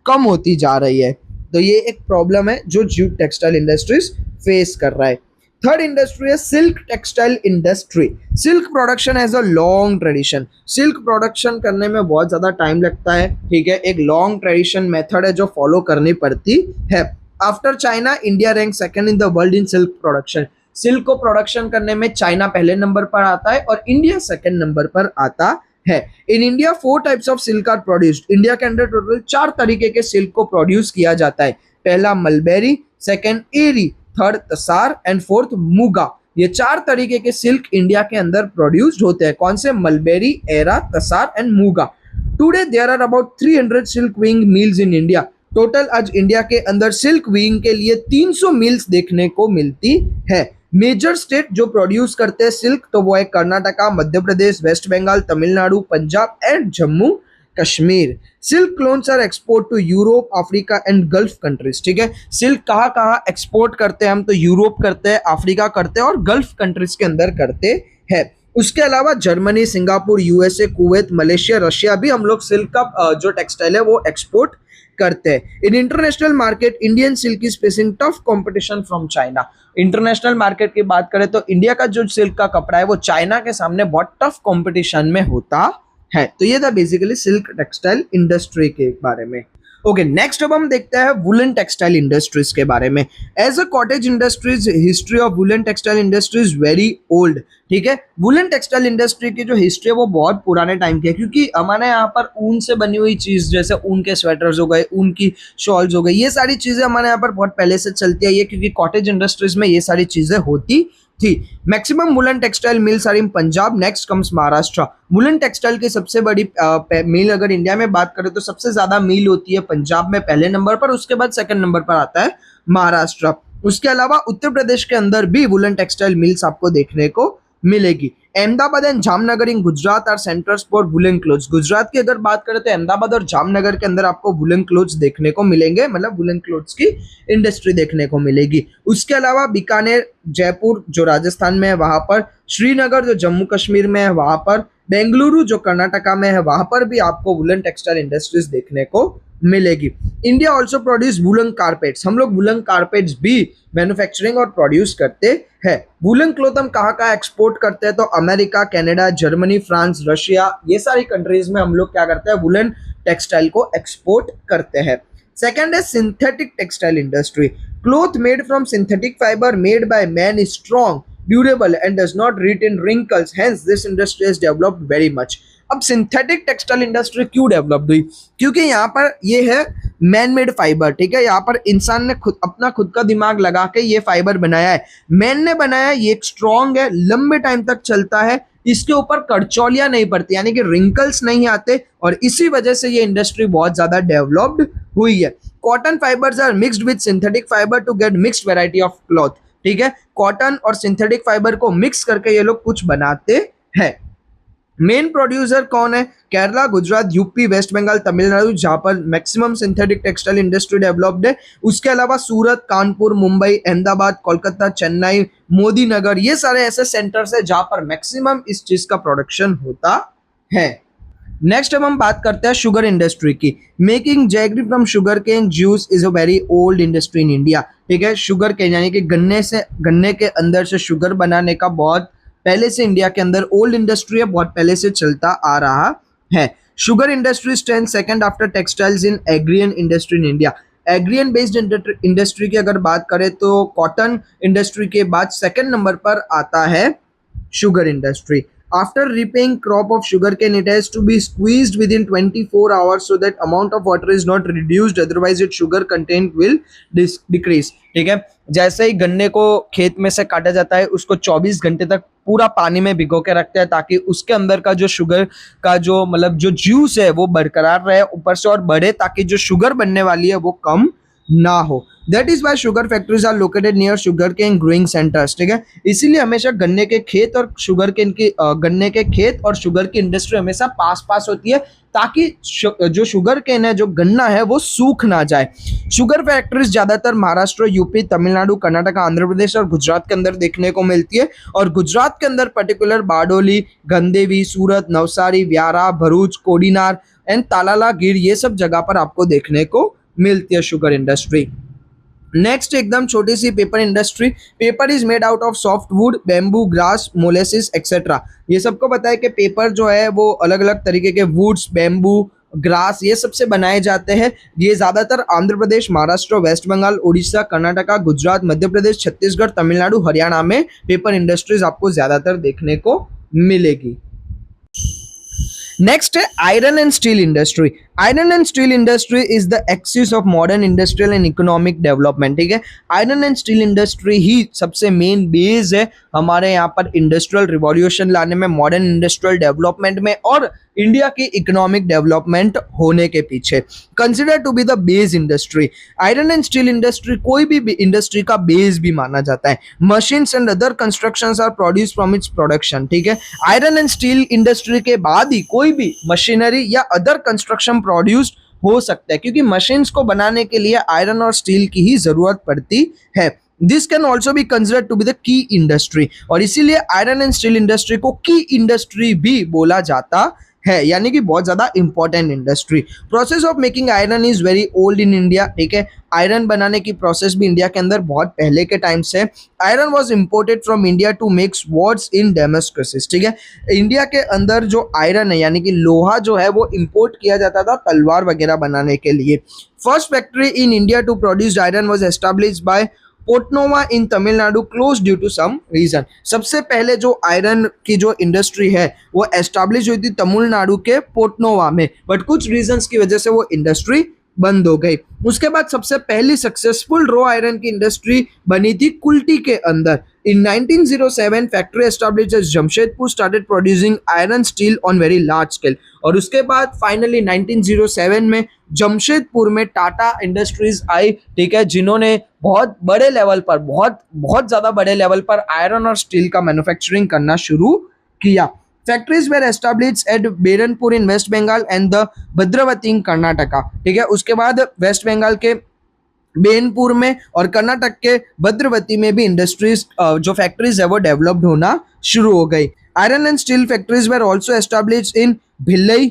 कम होती जा रही है, तो ये एक प्रॉब्लम है जो जूट टेक्सटाइल इंडस्ट्रीज फेस कर रहा है। थर्ड इंडस्ट्री है silk textile industry. Silk production has a long tradition. Silk production करने में बहुत ज्यादा टाइम लगता है, ठीक है, एक लॉन्ग ट्रेडिशन मेथड है जो फॉलो करनी पड़ती है। After China, India rank second in the world in silk production. Silk को प्रोडक्शन करने में चाइना पहले नंबर पर आता है और इंडिया सेकंड नंबर पर आता है। In India 4 types of silk are produced. India के अंदर टोटल 4 तरीके के सिल्क को प्रोड्यूस किया जाता है। पहला mulberry, second eri, third tasar and fourth muga. ये 4 तरीके के सिल्क इंडिया के अंदर प्रोड्यूस्ड होते हैं। कौन से? Mulberry, eri, tasar and muga. Today there are about 300 silk weaving mills in India. Total आज इंडिया के अंदर सिल्क वीविंग के लिए 300 मिल्स देखने को मिलती है। मेजर स्टेट जो प्रोड्यूस करते हैं सिल्क, तो वो है Karnataka, Madhya Pradesh, waste Bengal, Tamil Nadu, Punjab and Jammu Kashmir. Silk clones are export to Europe, Africa and gulf countries. ठीक है, सिल्क कहाँ कहाँ एक्सपोर्ट करते हैं हम? तो यूरोप करते हैं, अफ्रीका करते हैं और गल्फ कंट्रीज के अंदर करते हैं। उसके अलावा Germany, Singapore, USA, Kuwait, Malaysia, Russia भी हम लोग सिल्क का जो टेक्सटाइल है वो एक्सपोर्ट करते हैं। In international market, Indian silk is facing tough competition from China. International market की बात करें तो इंडिया का जो सिल्क का कपड़ा है वो चाइना के सामने बहुत टफ कंपटीशन में होता है। तो ये था बेसिकली सिल्क टेक्सटाइल इंडस्ट्री के बारे में। ओके, नेक्स्ट अब हम देखते हैं वुलन टेक्सटाइल इंडस्ट्रीज के बारे में। As a cottage industries, history of woollen textile industry is very old. ठीक है, वुलन टेक्सटाइल इंडस्ट्री की जो हिस्ट्री है वो बहुत पुराने टाइम की है, क्योंकि हमारे यहाँ पर ऊन से बनी हुई चीज, जैसे ऊन के स्वेटर्स हो गए, ऊन की शॉल्स हो गई, ये सारी चीजें हमारे यहाँ पर बहुत पहले से चलती आई है, क्योंकि कॉटेज इंडस्ट्रीज में ये सारी चीजें होती थी। Maximum woollen textile mills are in Punjab, next comes Maharashtra. Woollen textile की सबसे बड़ी मिल अगर इंडिया में बात करें तो सबसे ज्यादा मिल होती है पंजाब में पहले नंबर पर, उसके बाद सेकंड नंबर पर आता है महाराष्ट्र। उसके अलावा उत्तर प्रदेश के अंदर भी वुलन टेक्सटाइल मिल्स आपको देखने को मिलेगी। Ahmedabad and Jamnagar in Gujarat are centres for woollen clothes. Gujarat की अगर बात करें तो अहमदाबाद और जामनगर के अंदर आपको वुलन क्लोथ्स देखने को मिलेंगे, मतलब वुलन क्लोथ्स की इंडस्ट्री देखने को मिलेगी। उसके अलावा बीकानेर, जयपुर जो राजस्थान में है वहां पर, श्रीनगर जो जम्मू कश्मीर में है वहां पर, बेंगलुरु जो कर्नाटका में है वहां पर भी आपको वुलन टेक्सटाइल इंडस्ट्रीज देखने को मिलेगी। India also produce woollen carpets. हम लोग वुलन कारपेट्स भी मैन्युफैक्चरिंग और प्रोड्यूस करते हैं। वुलन क्लॉथ हम कहाँ कहाँ एक्सपोर्ट करते हैं? तो America, Canada, Germany, France, Russia, ये सारी कंट्रीज में हम लोग क्या करते हैं? वुलन टेक्सटाइल को एक्सपोर्ट करते हैं। सेकेंड है synthetic textile industry. Cloth made from synthetic fibre made by man is strong, durable and does not retain wrinkles, hence this industry has developed very much. अब सिंथेटिक टेक्सटाइल इंडस्ट्री क्यों developed हुई? क्योंकि यहाँ पर ये है man made fibre, ठीक है। यहाँ पर इंसान ने खुद का दिमाग लगा के ये फाइबर बनाया है, मैन ने बनाया है, ये एक स्ट्रॉन्ग है, लंबे टाइम तक चलता है, इसके ऊपर कड़चौलियां नहीं पड़ती यानी कि रिंकल्स नहीं आते, और इसी वजह से ये इंडस्ट्री बहुत ज्यादा डेवलप्ड हुई है। Cotton fibres are mixed with synthetic fibre to get mixed variety of cloth, ठीक है। कॉटन और सिंथेटिक फाइबर को मिक्स करके ये लोग कुछ बनाते हैं। मेन प्रोड्यूसर कौन है? केरला, गुजरात, यूपी, वेस्ट बंगाल, तमिलनाडु, जहां पर maximum synthetic textile industry developed है। उसके अलावा सूरत, कानपुर, मुंबई, अहमदाबाद, कोलकाता, चेन्नई, मोदी नगर, ये सारे ऐसे सेंटर्स है जहां पर मैक्सिमम इस चीज का प्रोडक्शन होता है। नेक्स्ट अब हम बात करते हैं शुगर इंडस्ट्री की। Making jaggery from sugar cane juice is a very old industry in India, ठीक है। शुगर केन यानी कि गन्ने के अंदर से शुगर बनाने का बहुत पहले से इंडिया के अंदर ओल्ड इंडस्ट्री है, बहुत पहले से चलता आ रहा है। Sugar industry stand second after textiles in agrarian industry in India. Agrarian based industry की अगर बात करें तो कॉटन इंडस्ट्री के बाद सेकंड नंबर पर आता है sugar industry. After reaping crop of sugarcane, it has to be squeezed within 24 hours so that amount of water is not reduced, otherwise its sugar content will decrease, ठीक है। जैसे ही गन्ने को खेत में से काटा जाता है, उसको 24 घंटे तक पूरा पानी में भिगो के रखते हैं ताकि उसके अंदर का जो शुगर का जो मतलब जो जूस है वो बरकरार रहे, ऊपर से और बढ़े, ताकि जो शुगर बनने वाली है वो कम ना हो। That is why sugar factories are located near sugar cane growing centres, ठीक है। इसीलिए हमेशा गन्ने के खेत और शुगर केन की गन्ने के खेत और शुगर की इंडस्ट्री हमेशा पास पास होती है, ताकि जो शुगर केन है, जो गन्ना है, वो सूख ना जाए। शुगर फैक्ट्रीज ज्यादातर महाराष्ट्र, यूपी, तमिलनाडु, कर्नाटक, आंध्र प्रदेश और गुजरात के अंदर देखने को मिलती है, और गुजरात के अंदर पर्टिकुलर बारडोली, गंदेवी, सूरत, नवसारी, व्यारा, भरूच, कोडीनार एंड तालाला गिर, ये सब जगह पर आपको देखने को मिलती है शुगर इंडस्ट्री। नेक्स्ट एकदम छोटी सी paper industry. Paper is made out of soft wood, bamboo, grass, molasses etcetera. ये सबको पता है कि पेपर जो है वो अलग अलग तरीके के वुड्स, बैम्बू, ग्रास, ये सबसे बनाए जाते हैं। ये ज्यादातर आंध्र प्रदेश, महाराष्ट्र, वेस्ट बंगाल, उड़ीसा, कर्नाटका, गुजरात, मध्य प्रदेश, छत्तीसगढ़, तमिलनाडु, हरियाणा में पेपर इंडस्ट्रीज आपको ज्यादातर देखने को मिलेगी। नेक्स्ट है iron and steel industry. Iron and steel industry is the axis of modern industrial and economic development, ठीक है। आयरन एंड स्टील इंडस्ट्री ही सबसे मेन बेस है हमारे यहाँ पर इंडस्ट्रियल रिवॉल्यूशन लाने में, मॉडर्न इंडस्ट्रियल डेवलपमेंट में और इंडिया की इकोनॉमिक डेवलपमेंट होने के पीछे। Consider to be the base industry. Iron and steel industry कोई भी इंडस्ट्री का बेस भी माना जाता है। Machines and other constructions are produce from its production, ठीक है। आयरन एंड स्टील इंडस्ट्री के बाद ही कोई भी मशीनरी या अदर कंस्ट्रक्शन प्रोड्यूस्ड हो सकता है, क्योंकि मशीन्स को बनाने के लिए आयरन और स्टील की ही जरूरत पड़ती है। This can also be considered to be the key industry, और इसीलिए आयरन एंड स्टील इंडस्ट्री को की इंडस्ट्री भी बोला जाता है, यानी कि बहुत ज्यादा important industry. Process of making iron is very old in India, ठीक है। आयरन बनाने की प्रोसेस भी इंडिया के अंदर बहुत पहले के टाइम से। Iron was imported from India to make swords in Damascus, ठीक है। इंडिया के अंदर जो आयरन है यानी कि लोहा जो है वो इम्पोर्ट किया जाता था तलवार वगैरह बनाने के लिए। First factory in India to produce iron was established by Porto Novo in Tamil Nadu close due to some reason. सबसे पहले जो आयरन की जो इंडस्ट्री है वो एस्टैब्लिश हुई थी तमिलनाडु के पोर्टनोवा में, बट कुछ रीजंस की वजह से वो इंडस्ट्री बंद हो गई। उसके बाद सबसे पहली सक्सेसफुल रो आयरन की इंडस्ट्री बनी थी कुल्टी के अंदर। इन 1907 factory established eight Jamshedpur started producing iron steel on very large scale, और उसके बाद फाइनली 1907 में जमशेदपुर में टाटा इंडस्ट्रीज आई, ठीक है, जिन्होंने बहुत बड़े लेवल पर बहुत ज्यादा बड़े लेवल पर आयरन और स्टील का मैन्युफैक्चरिंग करना शुरू किया। Factories were established at Burnpur in waste Bengal and the Bhadravati in Karnataka, ठीक है। उसके बाद वेस्ट बंगाल के बेनपुर में और कर्नाटक के भद्रवती में भी इंडस्ट्रीज जो फैक्ट्रीज है वो डेवलप्ड होना शुरू हो गई। Iron and steel factories were also established in Bhilai,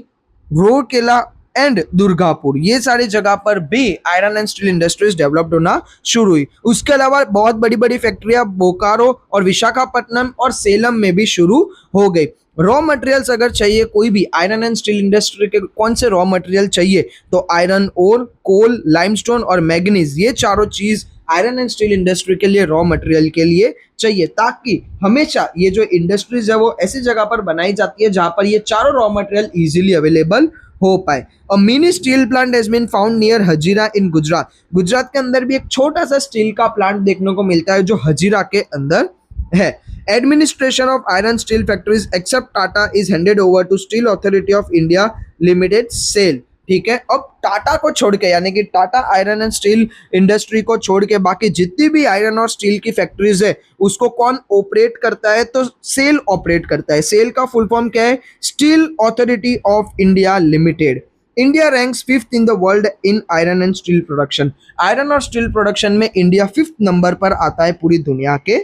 Rourkela and Durgapur, ये सारी जगह पर भी iron and steel industries developed होना शुरू हुई। उसके अलावा बहुत बड़ी बड़ी फैक्ट्रियां बोकारो और विशाखापट्टनम और सेलम में भी शुरू हो गई। रॉ मटेरियल्स अगर चाहिए कोई भी आयरन एंड स्टील इंडस्ट्री के कौन से रॉ मटेरियल चाहिए, तो आयरन ओर, कोल, लाइमस्टोन और मैग्नीज, ये चारों चीज आयरन एंड स्टील इंडस्ट्री के लिए रॉ मटेरियल के लिए चाहिए, ताकि हमेशा ये जो इंडस्ट्रीज है वो ऐसी जगह पर बनाई जाती है जहां पर ये चारों रॉ मटेरियल इजीली अवेलेबल हो पाए। A mini steel plant has been found near Hazira in Gujarat. Gujarat के अंदर भी एक छोटा सा स्टील का प्लांट देखने को मिलता है जो हजीरा के अंदर है। Administration of iron steel factories except Tata is handed over to steel authority of India limited SAIL. ठीक है, अब टाटा को छोड़ के यानी कि Tata iron and steel industry को छोड़ के बाकी जितनी भी आयरन और स्टील की फैक्ट्रीज है उसको कौन ऑपरेट करता है, तो सेल ऑपरेट करता है। सेल का फुल फॉर्म क्या है? Steel authority of India limited. India ranks 5th in the world in iron and steel production. Iron और स्टील प्रोडक्शन में इंडिया 5th नंबर पर आता है पूरी दुनिया के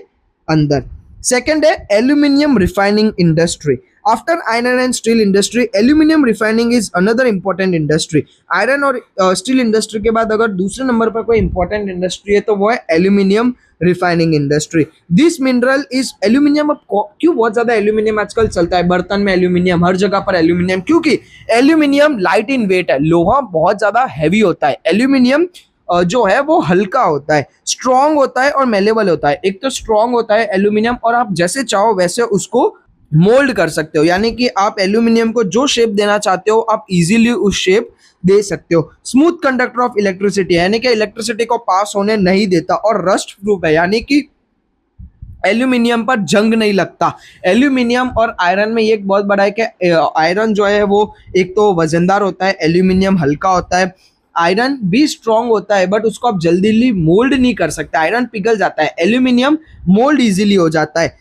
अंदर। सेकंड है aluminium refining industry. After iron and steel industry aluminium refining is another important industry. Iron और स्टील इंडस्ट्री के बाद अगर दूसरे नंबर पर कोई इंपॉर्टेंट इंडस्ट्री है तो वो है aluminium refining industry. This mineral is aluminium. क्यों बहुत ज्यादा एल्यूमिनियम आजकल चलता है? बर्तन में एल्यूमिनियम, हर जगह पर एल्यूमिनियम, क्योंकि एल्यूमिनियम लाइट इन वेट है, लोहा बहुत ज्यादा हैवी होता है। एल्यूमिनियम जो है वो हल्का होता है, स्ट्रॉन्ग होता है और मेलेबल होता है। एक तो स्ट्रॉन्ग होता है एल्यूमिनियम और आप जैसे चाहो वैसे उसको मोल्ड कर सकते हो, यानी कि आप एल्यूमिनियम को जो शेप देना चाहते हो आप इजीली उस शेप दे सकते हो। स्मूथ कंडक्टर ऑफ इलेक्ट्रिसिटी, यानी कि इलेक्ट्रिसिटी को पास होने नहीं देता, और रस्ट प्रूफ है, यानी कि एल्यूमिनियम पर जंग नहीं लगता। एल्यूमिनियम और आयरन में ये एक बहुत बड़ा है कि आयरन जो है वो एक तो वजनदार होता है, एल्यूमिनियम हल्का होता है। आयरन भी स्ट्रॉन्ग होता है बट उसको आप जल्दी मोल्ड नहीं कर सकते, आयरन पिघल जाता है, एल्यूमिनियम मोल्ड इजीली हो जाता है।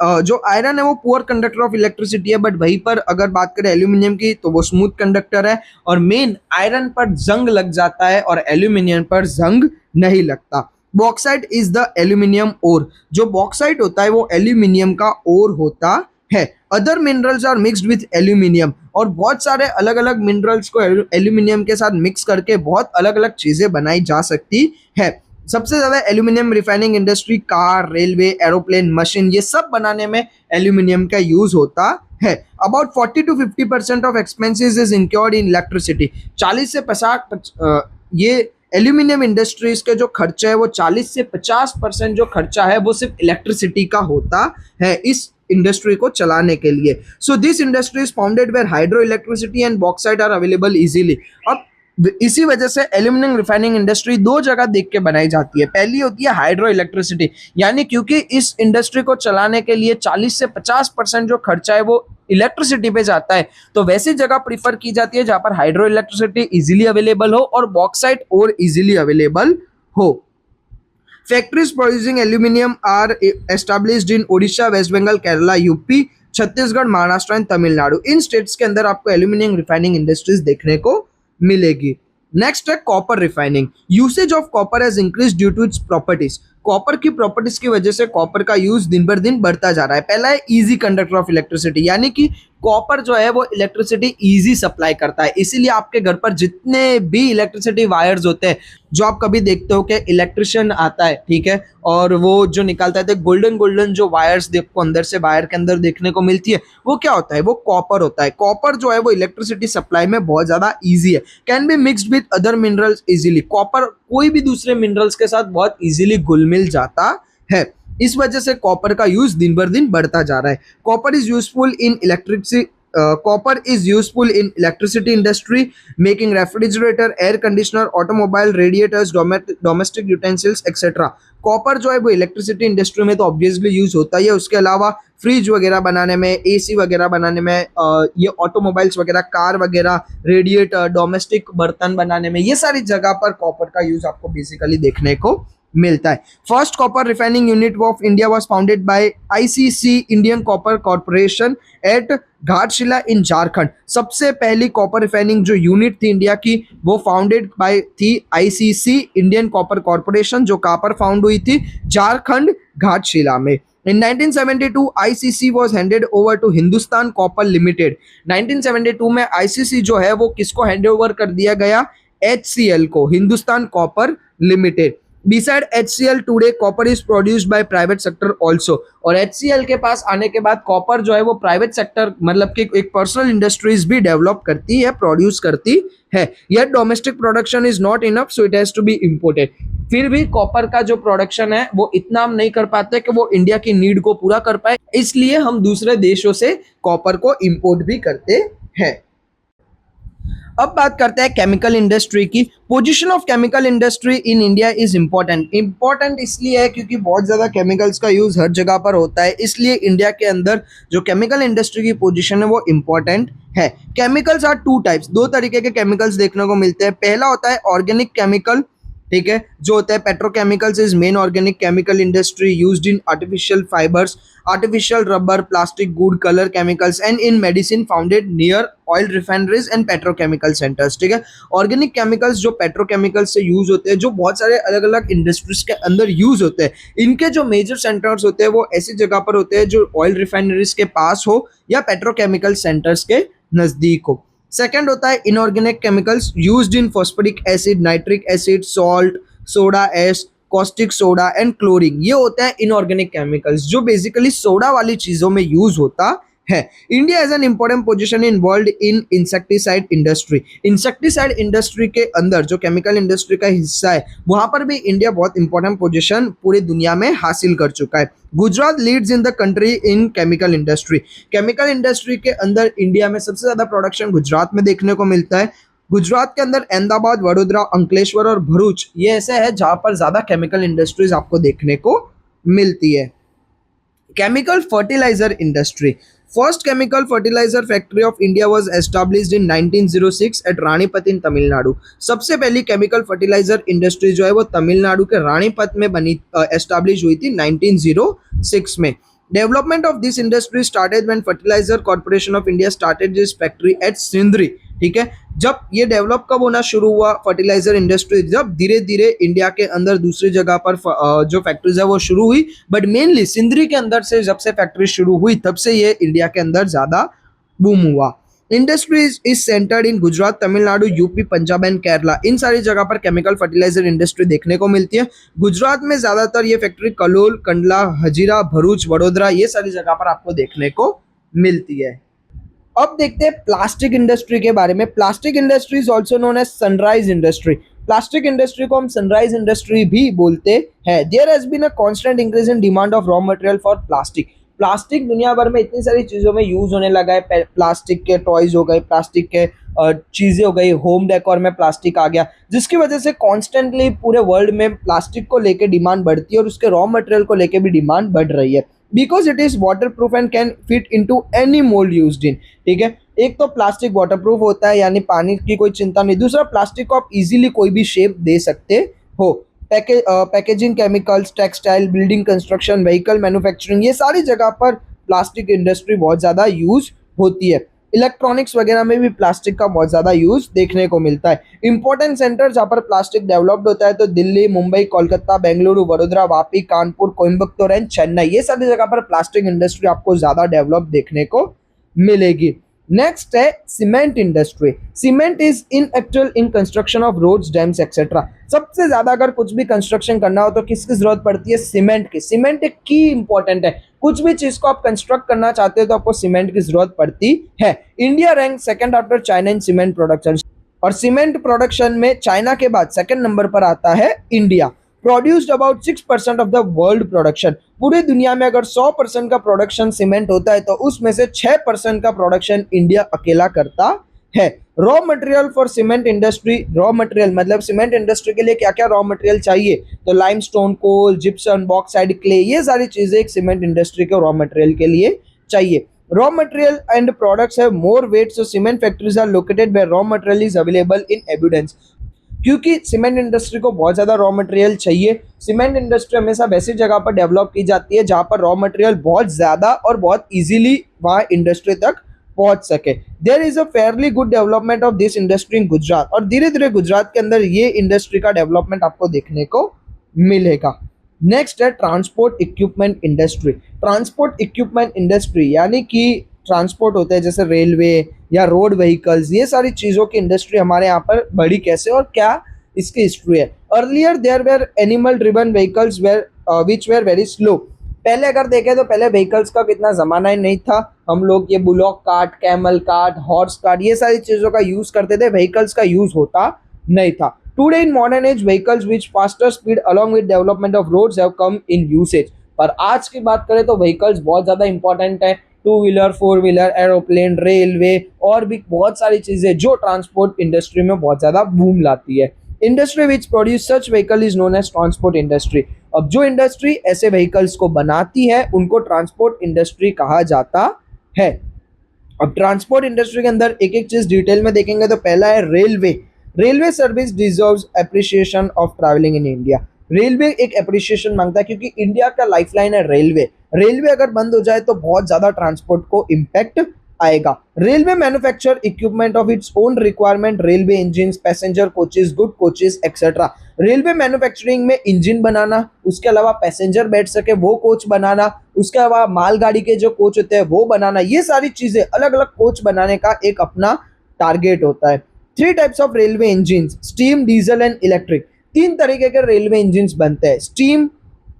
जो आयरन है वो पुअर कंडक्टर ऑफ इलेक्ट्रिसिटी है, बट वहीं पर अगर बात करें एल्यूमिनियम की तो वो स्मूथ कंडक्टर है। और मेन आयरन पर जंग लग जाता है और एल्यूमिनियम पर जंग नहीं लगता। बॉक्साइट इज द एल्यूमिनियम ओर। जो बॉक्साइट होता है वो एल्यूमिनियम का ओर होता है। Other minerals are mixed with aluminium, और बहुत सारे अलग अलग मिनरल्स को एल्यूमिनियम के साथ मिक्स करके बहुत अलग अलग चीजें बनाई जा सकती है। सबसे ज्यादा aluminium refining industry car, railway, aeroplane, machine, ये सब बनाने में एल्यूमिनियम का यूज होता है। About 40 to 50% of expenses is incurred in electricity. 40 से 50 ये एल्यूमिनियम इंडस्ट्रीज के जो खर्चा है वो 40 से 50% जो खर्चा है वो सिर्फ इलेक्ट्रिसिटी का होता है इस इंडस्ट्री को चलाने के लिए। So this industry is founded where hydro electricity and bauxite are available easily. अब इसी वजह से एल्यूमिनियम रिफाइनिंग इंडस्ट्री दो जगह देख के बनाई जाती है। पहली होती है हाइड्रो इलेक्ट्रिसिटी, यानी क्योंकि इस इंडस्ट्री को चलाने के लिए 40 से 50% जो खर्चा है वो इलेक्ट्रिसिटी पे जाता है, तो वैसी जगह प्रीफर की जाती है जहां पर हाइड्रो इलेक्ट्रिसिटी इजीली अवेलेबल हो और बॉक्साइट और इजीली अवेलेबल हो। Factories producing aluminium are established in Odisha, West Bengal, Kerala, UP, Chhattisgarh, Maharashtra and Tamil Nadu. इन स्टेट्स के अंदर आपको एल्यूमिनियम रिफाइनिंग इंडस्ट्रीज देखने को मिलेगी। नेक्स्ट है copper refining. Usage of copper has increase due to its properties. Copper की प्रॉपर्टीज की वजह से कॉपर का यूज दिन बर दिन बढ़ता जा रहा है। पहला है इजी कंडक्टर ऑफ इलेक्ट्रिसिटी, यानी कि कॉपर जो है वो इलेक्ट्रिसिटी इजी सप्लाई करता है, इसीलिए आपके घर पर जितने भी इलेक्ट्रिसिटी वायर्स होते हैं, जो आप कभी देखते हो कि इलेक्ट्रिशियन आता है, ठीक है, और वो जो निकालता है तो गोल्डन गोल्डन जो वायर्स देखो अंदर से वायर के अंदर देखने को मिलती है, वो क्या होता है? वो कॉपर होता है। कॉपर जो है वो इलेक्ट्रिसिटी सप्लाई में बहुत ज्यादा ईजी है, can be mixed with other minerals easily. Copper कोई भी दूसरे मिनरल्स के साथ बहुत इजीली घुल मिल जाता है, इस वजह से कॉपर का यूज दिन बर दिन बढ़ता जा रहा है। Copper is useful in electricity industry, making refrigerator, air conditioner, automobile, radiators, domestic utensils etcetera. Copper जो है वो इलेक्ट्रिसिटी इंडस्ट्री में तो ऑब्वियसली यूज होता ही है, उसके अलावा फ्रिज वगैरह बनाने में, एसी वगैरह बनाने में, ये ऑटोमोबाइल्स वगैरह, कार वगैरह, रेडिएटर, डोमेस्टिक बर्तन बनाने में, ये सारी जगह पर कॉपर का यूज आपको बेसिकली देखने को मिलता है। First copper refining unit of India was founded by ICC, Indian Copper Corporation, at Ghatshila in Jharkhand. सबसे पहली कॉपर रिफाइनिंग जो यूनिट थी इंडिया की वो फाउंडेड बाय थी आईसीसी, इंडियन कॉपर कॉर्पोरेशन, जो कहाँ पर फाउंड हुई थी? झारखंड, घाटशिला में। In 1972, ICC was handed over to Hindustan copper limited. 1972 में ICC जो है वो किसको हैंड ओवर कर दिया गया? HCL को, Hindustan copper limited. Beside HCL today copper is produced by private sector also, और HCL के पास आने के बाद कॉपर जो है वो प्राइवेट सेक्टर मतलब कि एक पर्सनल इंडस्ट्रीज भी डेवलप करती है, प्रोड्यूस करती है। यह domestic production is not enough so it has to be imported. फिर भी कॉपर का जो प्रोडक्शन है वो इतना हम नहीं कर पाते कि वो इंडिया की नीड को पूरा कर पाए, इसलिए हम दूसरे देशों से कॉपर को इंपोर्ट भी करते हैं। अब बात करते हैं केमिकल इंडस्ट्री की। Position of chemical industry in India is important इसलिए है क्योंकि बहुत ज़्यादा केमिकल्स का यूज़ हर जगह पर होता है, इसलिए इंडिया के अंदर जो केमिकल इंडस्ट्री की पोजीशन है वो इम्पोर्टेंट है। केमिकल्स आर टू टाइप्स, दो तरीके के केमिकल्स देखने को मिलते हैं। पहला होता है ऑर्गेनिक केमिकल, ठीक है, जो होता है petrochemicals is main organic chemical industry used in artificial fibres, artificial rubber, plastic good, colour chemicals and in medicine founded near oil refineries and petrochemical centres. ठीक है, ऑर्गेनिक केमिकल्स जो पेट्रोकेमिकल्स से use होते हैं, जो बहुत सारे अलग अलग इंडस्ट्रीज के अंदर यूज होते हैं, इनके जो मेजर सेंटर्स होते हैं वो ऐसी जगह पर होते हैं जो ऑयल रिफाइनरीज के पास हो या पेट्रोकेमिकल सेंटर्स के नजदीक हो। सेकेंड होता है inorganic chemicals used in phosphoric acid, nitric acid, salt, soda ash, caustic soda and chlorine. ये होता है इनऑर्गेनिक केमिकल्स जो बेसिकली सोडा वाली चीजों में यूज होता है। India has an important position involve in insecticide industry. Insecticide industry के अंदर जो केमिकल इंडस्ट्री का हिस्सा है वहां पर भी इंडिया बहुत इंपॉर्टेंट पोजीशन पूरी दुनिया में हासिल कर चुका है। Gujarat leads in the country in chemical industry. Chemical industry के अंदर इंडिया में सबसे ज्यादा प्रोडक्शन गुजरात में देखने को मिलता है। गुजरात के अंदर अहमदाबाद, वडोदरा, अंकलेश्वर और भरूच ये ऐसे है जहां पर ज्यादा केमिकल इंडस्ट्रीज आपको देखने को मिलती है। Chemical fertiliser industry. First chemical fertiliser factory of India was established in 1906 at Ranipet in Tamil Nadu. सबसे पहली केमिकल फर्टिलाइजर इंडस्ट्री जो है वो तमिलनाडु के रानीपत में बनी, एस्टैब्लिश हुई थी 1906 में। Development of this industry started when fertiliser corporation of India started this factory at Sindri. ठीक है, जब ये डेवलप कब होना शुरू हुआ फर्टिलाइजर इंडस्ट्री, जब धीरे धीरे इंडिया के अंदर दूसरी जगह पर जो फैक्ट्रीज है वो शुरू हुई, बट मेनली सिंदरी के अंदर से जब से फैक्ट्री शुरू हुई तब से ये इंडिया के अंदर ज्यादा बूम हुआ। Industries is centred in Gujarat, Tamil Nadu, UP, Punjab and Kerala. इन सारी जगह पर केमिकल फर्टिलाइजर इंडस्ट्री देखने को मिलती है। गुजरात में ज्यादातर ये फैक्ट्री कलोल, कंडला, हजीरा, भरूच, वडोदरा ये सारी जगह पर आपको देखने को मिलती है। अब देखते हैं प्लास्टिक इंडस्ट्री के बारे में। Plastic industry is also known as sunrise industry. Plastic industry को हम सनराइज इंडस्ट्री भी बोलते हैं। There has been a constant increase in demand of raw material for plastic. Plastic दुनिया भर में इतनी सारी चीजों में यूज होने लगा है। प्लास्टिक के टॉयज हो गए, प्लास्टिक के चीजें हो गई, होम डेकोर में प्लास्टिक आ गया, जिसकी वजह से कॉन्स्टेंटली पूरे वर्ल्ड में प्लास्टिक को लेके डिमांड बढ़ती है और उसके रॉ मटेरियल को लेके भी डिमांड बढ़ रही है। Because it is water proof and can fit into any mould used in. ठीक है, एक तो प्लास्टिक वाटर प्रूफ होता है यानी पानी की कोई चिंता नहीं, दूसरा प्लास्टिक को आप इजीली कोई भी शेप दे सकते हो। Packaging chemicals, textile, building construction, vehicle manufacturing ये सारी जगह पर प्लास्टिक इंडस्ट्री बहुत ज़्यादा यूज होती है। इलेक्ट्रॉनिक्स वगैरह में भी प्लास्टिक का बहुत ज़्यादा यूज देखने को मिलता है। इंपॉर्टेंट सेंटर जहाँ पर प्लास्टिक डेवलप्ड होता है तो दिल्ली, मुंबई, कोलकाता, बेंगलुरु, वडोदरा, वापी, कानपुर, कोयम्बटूर एंड चेन्नई ये सारी जगह पर प्लास्टिक इंडस्ट्री आपको ज़्यादा डेवलप देखने को मिलेगी। नेक्स्ट है cement industry. Cement is in actual in construction of roads, dams etcetera. सबसे ज्यादा अगर कुछ भी कंस्ट्रक्शन करना हो तो किसकी जरूरत पड़ती है? सीमेंट की। सीमेंट एक की इंपॉर्टेंट है, कुछ भी चीज को आप कंस्ट्रक्ट करना चाहते हो तो आपको सीमेंट की जरूरत पड़ती है। India rank second after China in cement production, और सीमेंट प्रोडक्शन में चाइना के बाद सेकंड नंबर पर आता है India. Produced about 6% of the world production. पूरी दुनिया में अगर 100% का प्रोडक्शन सीमेंट होता है तो उसमें से 6% का प्रोडक्शन इंडिया अकेला करता है। Raw material for cement industry. Raw material मतलब सीमेंट इंडस्ट्री के लिए क्या क्या रॉ मटेरियल चाहिए, तो लाइमस्टोन, कोल, जिप्सम, बॉक्साइड, क्ले ये सारी चीजें एक सीमेंट इंडस्ट्री के रॉ मटेरियल के लिए चाहिए। Raw material and products have more weight, so cement factories are located where raw material is available in abundance. क्योंकि सीमेंट इंडस्ट्री को बहुत ज़्यादा रॉ मटेरियल चाहिए, सीमेंट इंडस्ट्री हमेशा वैसी जगह पर डेवलप की जाती है जहाँ पर रॉ मटेरियल बहुत ज़्यादा और बहुत इजीली वहाँ इंडस्ट्री तक पहुँच सके। There is a fairly good development of this industry in Gujarat, और धीरे धीरे गुजरात के अंदर ये इंडस्ट्री का डेवलपमेंट आपको देखने को मिलेगा। नेक्स्ट है transport equipment industry. Transport equipment industry यानी कि ट्रांसपोर्ट होते हैं जैसे रेलवे या रोड व्हीकल्स, ये सारी चीज़ों की इंडस्ट्री हमारे यहाँ पर बढ़ी कैसे और क्या इसकी हिस्ट्री है। Earlier there were animal driven vehicles were which were very slow. पहले अगर देखें तो पहले व्हीकल्स का कितना जमाना ही नहीं था, हम लोग ये bullock cart, camel cart, horse cart, ये सारी चीजों का यूज करते थे, व्हीकल्स का यूज होता नहीं था। Today in modern age vehicles which faster speed along with development of roads have come in usage. पर आज की बात करें तो व्हीकल्स बहुत ज्यादा इंपॉर्टेंट है। Two wheeler, four wheeler, aeroplane, railway और भी बहुत सारी चीजें जो ट्रांसपोर्ट इंडस्ट्री में बहुत ज्यादा बूम लाती है। Industry which produce such vehicle is known as transport industry. अब जो इंडस्ट्री ऐसे व्हीकल्स को बनाती है उनको ट्रांसपोर्ट इंडस्ट्री कहा जाता है। अब ट्रांसपोर्ट इंडस्ट्री के अंदर एक एक चीज डिटेल में देखेंगे तो पहला है railway. Railway service deserves appreciation of travelling in India. Railway एक एप्रिसिएशन मांगता है क्योंकि इंडिया का लाइफलाइन है रेलवे। रेलवे अगर बंद हो जाए तो बहुत ज्यादा ट्रांसपोर्ट को इम्पैक्ट आएगा। Railway manufacture equipment of its own requirement, railway engine, passenger coaches, good coaches etcetera. Railway manufacturing में इंजन बनाना, उसके अलावा पैसेंजर बैठ सके वो कोच बनाना, उसके अलावा मालगाड़ी के जो कोच होते हैं वो बनाना, ये सारी चीजें अलग अलग कोच बनाने का एक अपना टारगेट होता है। 3 types of railway engine, steam, diesel and electric. 3 तरीके के रेलवे इंजन बनते हैं, स्टीम,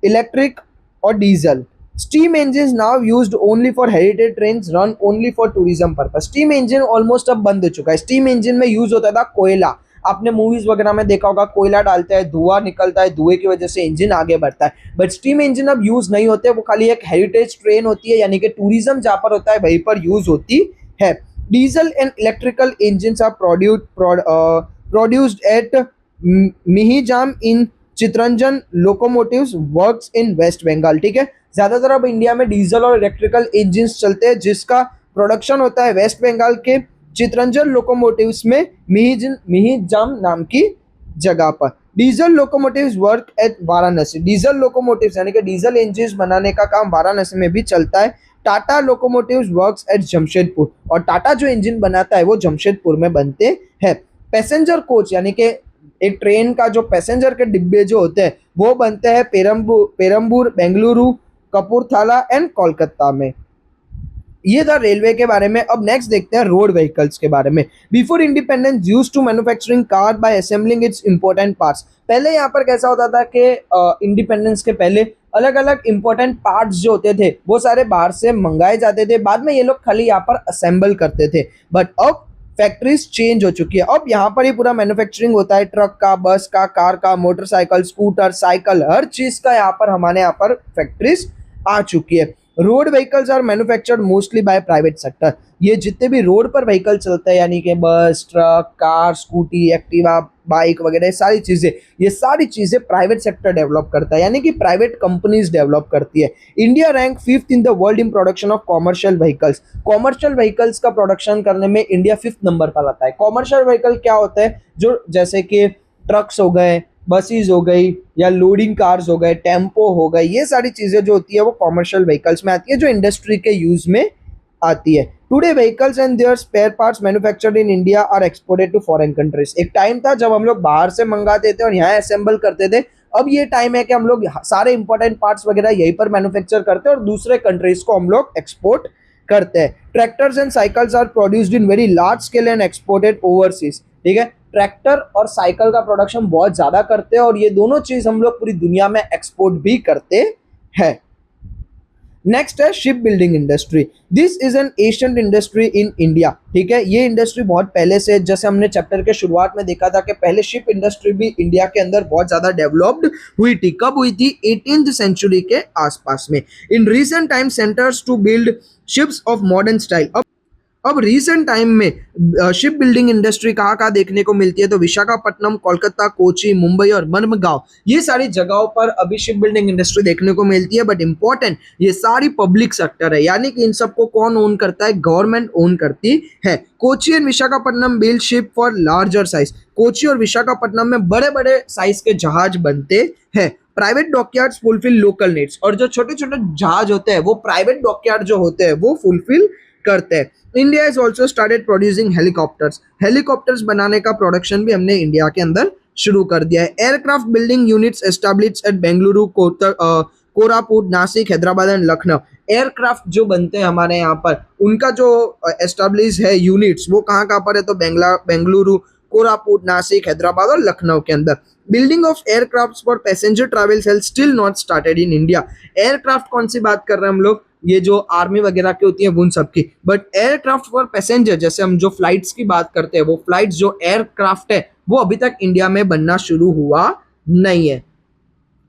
इलेक्ट्रिक और diesel. Steam engines now used only for heritage trains, run only for tourism purpose। Steam engine almost अब बंद हो चुका है। स्टीम इंजन में यूज होता था कोयला, आपने मूवीज वगैरह में देखा होगा, कोयला डालते हैं, धुआं निकलता है, धुएं की वजह से इंजन आगे बढ़ता है। बट स्टीम इंजन अब यूज नहीं होते, वो खाली एक हेरिटेज ट्रेन होती है, यानी कि टूरिज्म जहां पर होता है वहीं पर यूज होती है। Diesel and electrical engine are produced at Mihijam in Chittaranjan locomotives works in waste Bengal. ठीक है, ज्यादातर अब इंडिया में डीजल और इलेक्ट्रिकल इंजन चलते हैं जिसका प्रोडक्शन होता है वेस्ट बंगाल के चितरंजन लोकोमोटिव्स में मिहिजाम नाम की जगह पर। Diesel locomotives work at Varanasi. Diesel locomotives यानी कि डीजल इंजन बनाने का काम वाराणसी में भी चलता है। Tata locomotives works at Jamshedpur, और टाटा जो इंजन बनाता है वो जमशेदपुर में बनते हैं। पैसेंजर कोच यानी कि एक ट्रेन का जो पैसेंजर के डिब्बे जो होते हैं वो बनते हैं पेरम्बूर, बेंगलुरु, कपूरथला एंड कोलकाता में। ये था रेलवे के बारे में। अब नेक्स्ट देखते हैं रोड व्हीकल्स के बारे में। Before independence used to manufacturing car by assembling its important parts. पहले यहाँ पर कैसा होता था कि इंडिपेंडेंस के पहले अलग अलग इंपॉर्टेंट पार्ट्स जो होते थे वो सारे बाहर से मंगाए जाते थे, बाद में ये लोग खाली यहाँ पर असेंबल करते थे। बट अब फैक्ट्रीज चेंज हो चुकी है, अब यहाँ पर ही पूरा मैन्युफैक्चरिंग होता है, ट्रक का, बस का, कार का, मोटरसाइकिल, स्कूटर, साइकिल, हर चीज का यहाँ पर हमारे यहाँ पर फैक्ट्रीज आ चुकी है। Road vehicles are manufactured mostly by private sector. ये जितने भी रोड पर व्हीकल चलते हैं यानी कि बस, truck, car, scooty, Activa, bike वगैरह सारी चीजें, ये सारी चीजें प्राइवेट सेक्टर डेवलप करता है, यानी कि प्राइवेट कंपनीज डेवलप करती है। India rank 5th in the world in production of commercial vehicles. Commercial vehicles का प्रोडक्शन करने में इंडिया 5th नंबर पर आता है। कॉमर्शियल व्हीकल क्या होता है, जो जैसे कि ट्रक्स हो गए, बसेस हो गई, या लोडिंग कार्स हो गए, टेम्पो हो गए, ये सारी चीजें जो होती है वो कॉमर्शियल व्हीकल्स में आती है जो इंडस्ट्री के यूज में आती है। Today vehicles and their spare parts manufactured in India are exported to foreign countries. एक टाइम था जब हम लोग बाहर से मंगाते थे और यहाँ असेंबल करते थे, अब ये टाइम है कि हम लोग सारे इंपॉर्टेंट पार्ट्स वगैरह यहीं पर मैन्युफैक्चर करते हैं और दूसरे कंट्रीज को हम लोग एक्सपोर्ट करते हैं। Tractors and cycles are produced in very large scale and exported overseas. ठीक है, ट्रैक्टर और साइकिल का प्रोडक्शन बहुत ज्यादा करते हैं और ये दोनों चीज हम लोग पूरी दुनिया में एक्सपोर्ट भी करते हैं। नेक्स्ट है ship building industry. This is an ancient industry in India. ठीक है, ये इंडस्ट्री बहुत पहले से, जैसे हमने चैप्टर के शुरुआत में देखा था कि पहले शिप इंडस्ट्री भी इंडिया के अंदर बहुत ज्यादा डेवलप्ड हुई थी। कब हुई थी? 18th सेंचुरी के आसपास में। In recent time centres to build ships of modern style. अब रिसेंट टाइम में शिप बिल्डिंग इंडस्ट्री कहाँ कहाँ देखने को मिलती है तो विशाखापट्टनम, कोलकाता, कोची, मुंबई और मडगांव, ये सारी जगहों पर अभी शिप बिल्डिंग इंडस्ट्री देखने को मिलती है। बट इंपॉर्टेंट, ये सारी पब्लिक सेक्टर है, यानी कि इन सबको कौन ओन करता है? गवर्नमेंट ओन करती है। Kochi and Visakhapatnam build ship for larger size. Kochi और विशाखापट्टनम में बड़े बड़े साइज के जहाज बनते हैं। Private dockyards fulfil local needs. और जो छोटे छोटे जहाज होते हैं वो प्राइवेट डॉकयार्ड जो होते हैं वो फुलफिल करते हैं। India is also started producing helicopters. Helicopters बनाने का प्रोडक्शन भी हमने इंडिया के अंदर शुरू कर दिया है। Aircraft building units established eight Bengaluru, Koraput, Nashik, Hyderabad and Lucknow. Aircraft जो बनते हैं हमारे यहाँ पर, उनका जो एस्टैब्लिश है यूनिट्स, वो कहाँ कहाँ पर है तो बेंगलुरु, कोरापुट, नासिक, हैदराबाद और लखनऊ के अंदर। Building of aircraft for passenger travels has still not started in India. Aircraft कौन सी बात कर रहे हैं हम लोग, ये जो आर्मी वगैरह की होती है उन सब की, बट एयरक्राफ्ट फॉर पैसेंजर जैसे हम जो फ्लाइट्स की बात करते हैं, वो फ्लाइट्स जो एयरक्राफ्ट है वो अभी तक इंडिया में बनना शुरू हुआ नहीं है।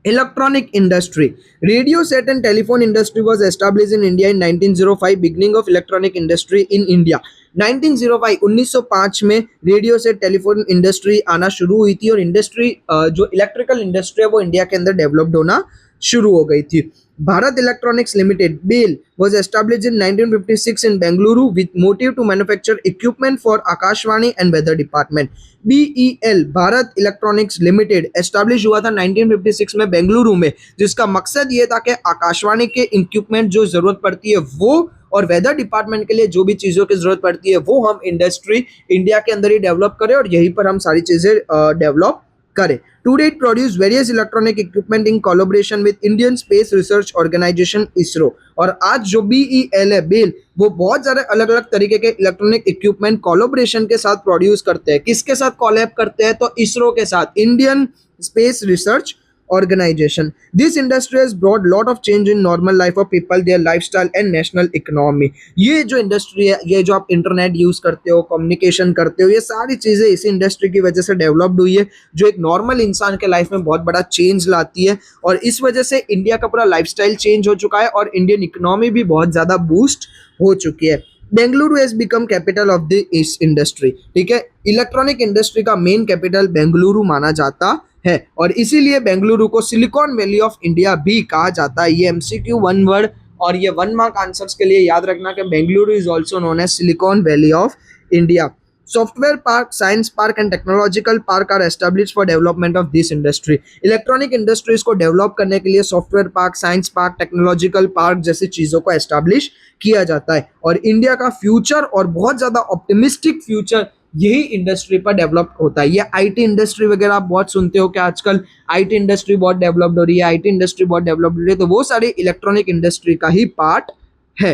Electronic industry. Radio set and telephone industry was established in India in 1905. Beginning of electronic industry in India. 1905 1905 में रेडियो से टेलीफोन इंडस्ट्री आना शुरू हुई थी और इंडस्ट्री जो इलेक्ट्रिकल इंडस्ट्री है वो इंडिया के अंदर डेवलप्ड होना शुरू हो गई थी। Bharat Electronics Limited BEL was established in 1956 in Bengaluru with motive to manufacture equipment for Akashvani and Weather Department. BEL Bharat electronics limited establish हुआ था 1956 में बेंगलुरु में, जिसका मकसद ये था कि आकाशवाणी के इक्विपमेंट जो जरूरत पड़ती है वो और वेदर डिपार्टमेंट के लिए जो भी चीज़ों की जरूरत पड़ती है वो हम इंडस्ट्री इंडिया के अंदर ही डेवलप करें और यहीं पर हम सारी चीज़ें डेवलप करें। Today it produce various electronic equipment in collaboration with Indian Space Research Organization ISRO। और आज जो BEL है BEL वो बहुत सारे अलग अलग तरीके के इलेक्ट्रॉनिक इक्विपमेंट कोलैबोरेशन के साथ प्रोड्यूस करते हैं। किसके साथ कोलैब करते हैं, तो इसरो के साथ, Indian space research organization. This industry has brought lot of change in normal life of people, their lifestyle and national economy। ये जो इंडस्ट्री है, ये जो आप इंटरनेट यूज करते हो, कम्युनिकेशन करते हो, ये सारी चीजें इसी इंडस्ट्री की वजह से डेवलप्ड हुई है, जो एक नॉर्मल इंसान के लाइफ में बहुत बड़ा चेंज लाती है और इस वजह से इंडिया का पूरा लाइफस्टाइल चेंज हो चुका है और इंडियन इकोनॉमी भी बहुत ज्यादा बूस्ट हो चुकी है। Bengaluru has become capital of the इस इंडस्ट्री। ठीक है, इलेक्ट्रॉनिक इंडस्ट्री का मेन कैपिटल बेंगलुरु माना जाता है और इसीलिए बेंगलुरु को सिलिकॉन वैली ऑफ इंडिया भी कहा जाता है। ये एमसीक्यू वन वर्ड और ये 1 मार्क आंसर्स के लिए याद रखना कि Bengaluru is also known as silicon valley of India. Software park, science park and technological park are established for development of this industry. Electronic industries को डेवलप करने के लिए software park, science park, technological park जैसी चीजों को establish किया जाता है और इंडिया का फ्यूचर और बहुत ज्यादा ऑप्टिमिस्टिक फ्यूचर यही इंडस्ट्री पर डेवलप होता है। ये आईटी इंडस्ट्री वगैरह आप बहुत सुनते हो कि आजकल आईटी इंडस्ट्री बहुत डेवलप्ड हो रही है, आईटी इंडस्ट्री बहुत डेवलप्ड हो रही है, तो वो सारी इलेक्ट्रॉनिक इंडस्ट्री का ही पार्ट है।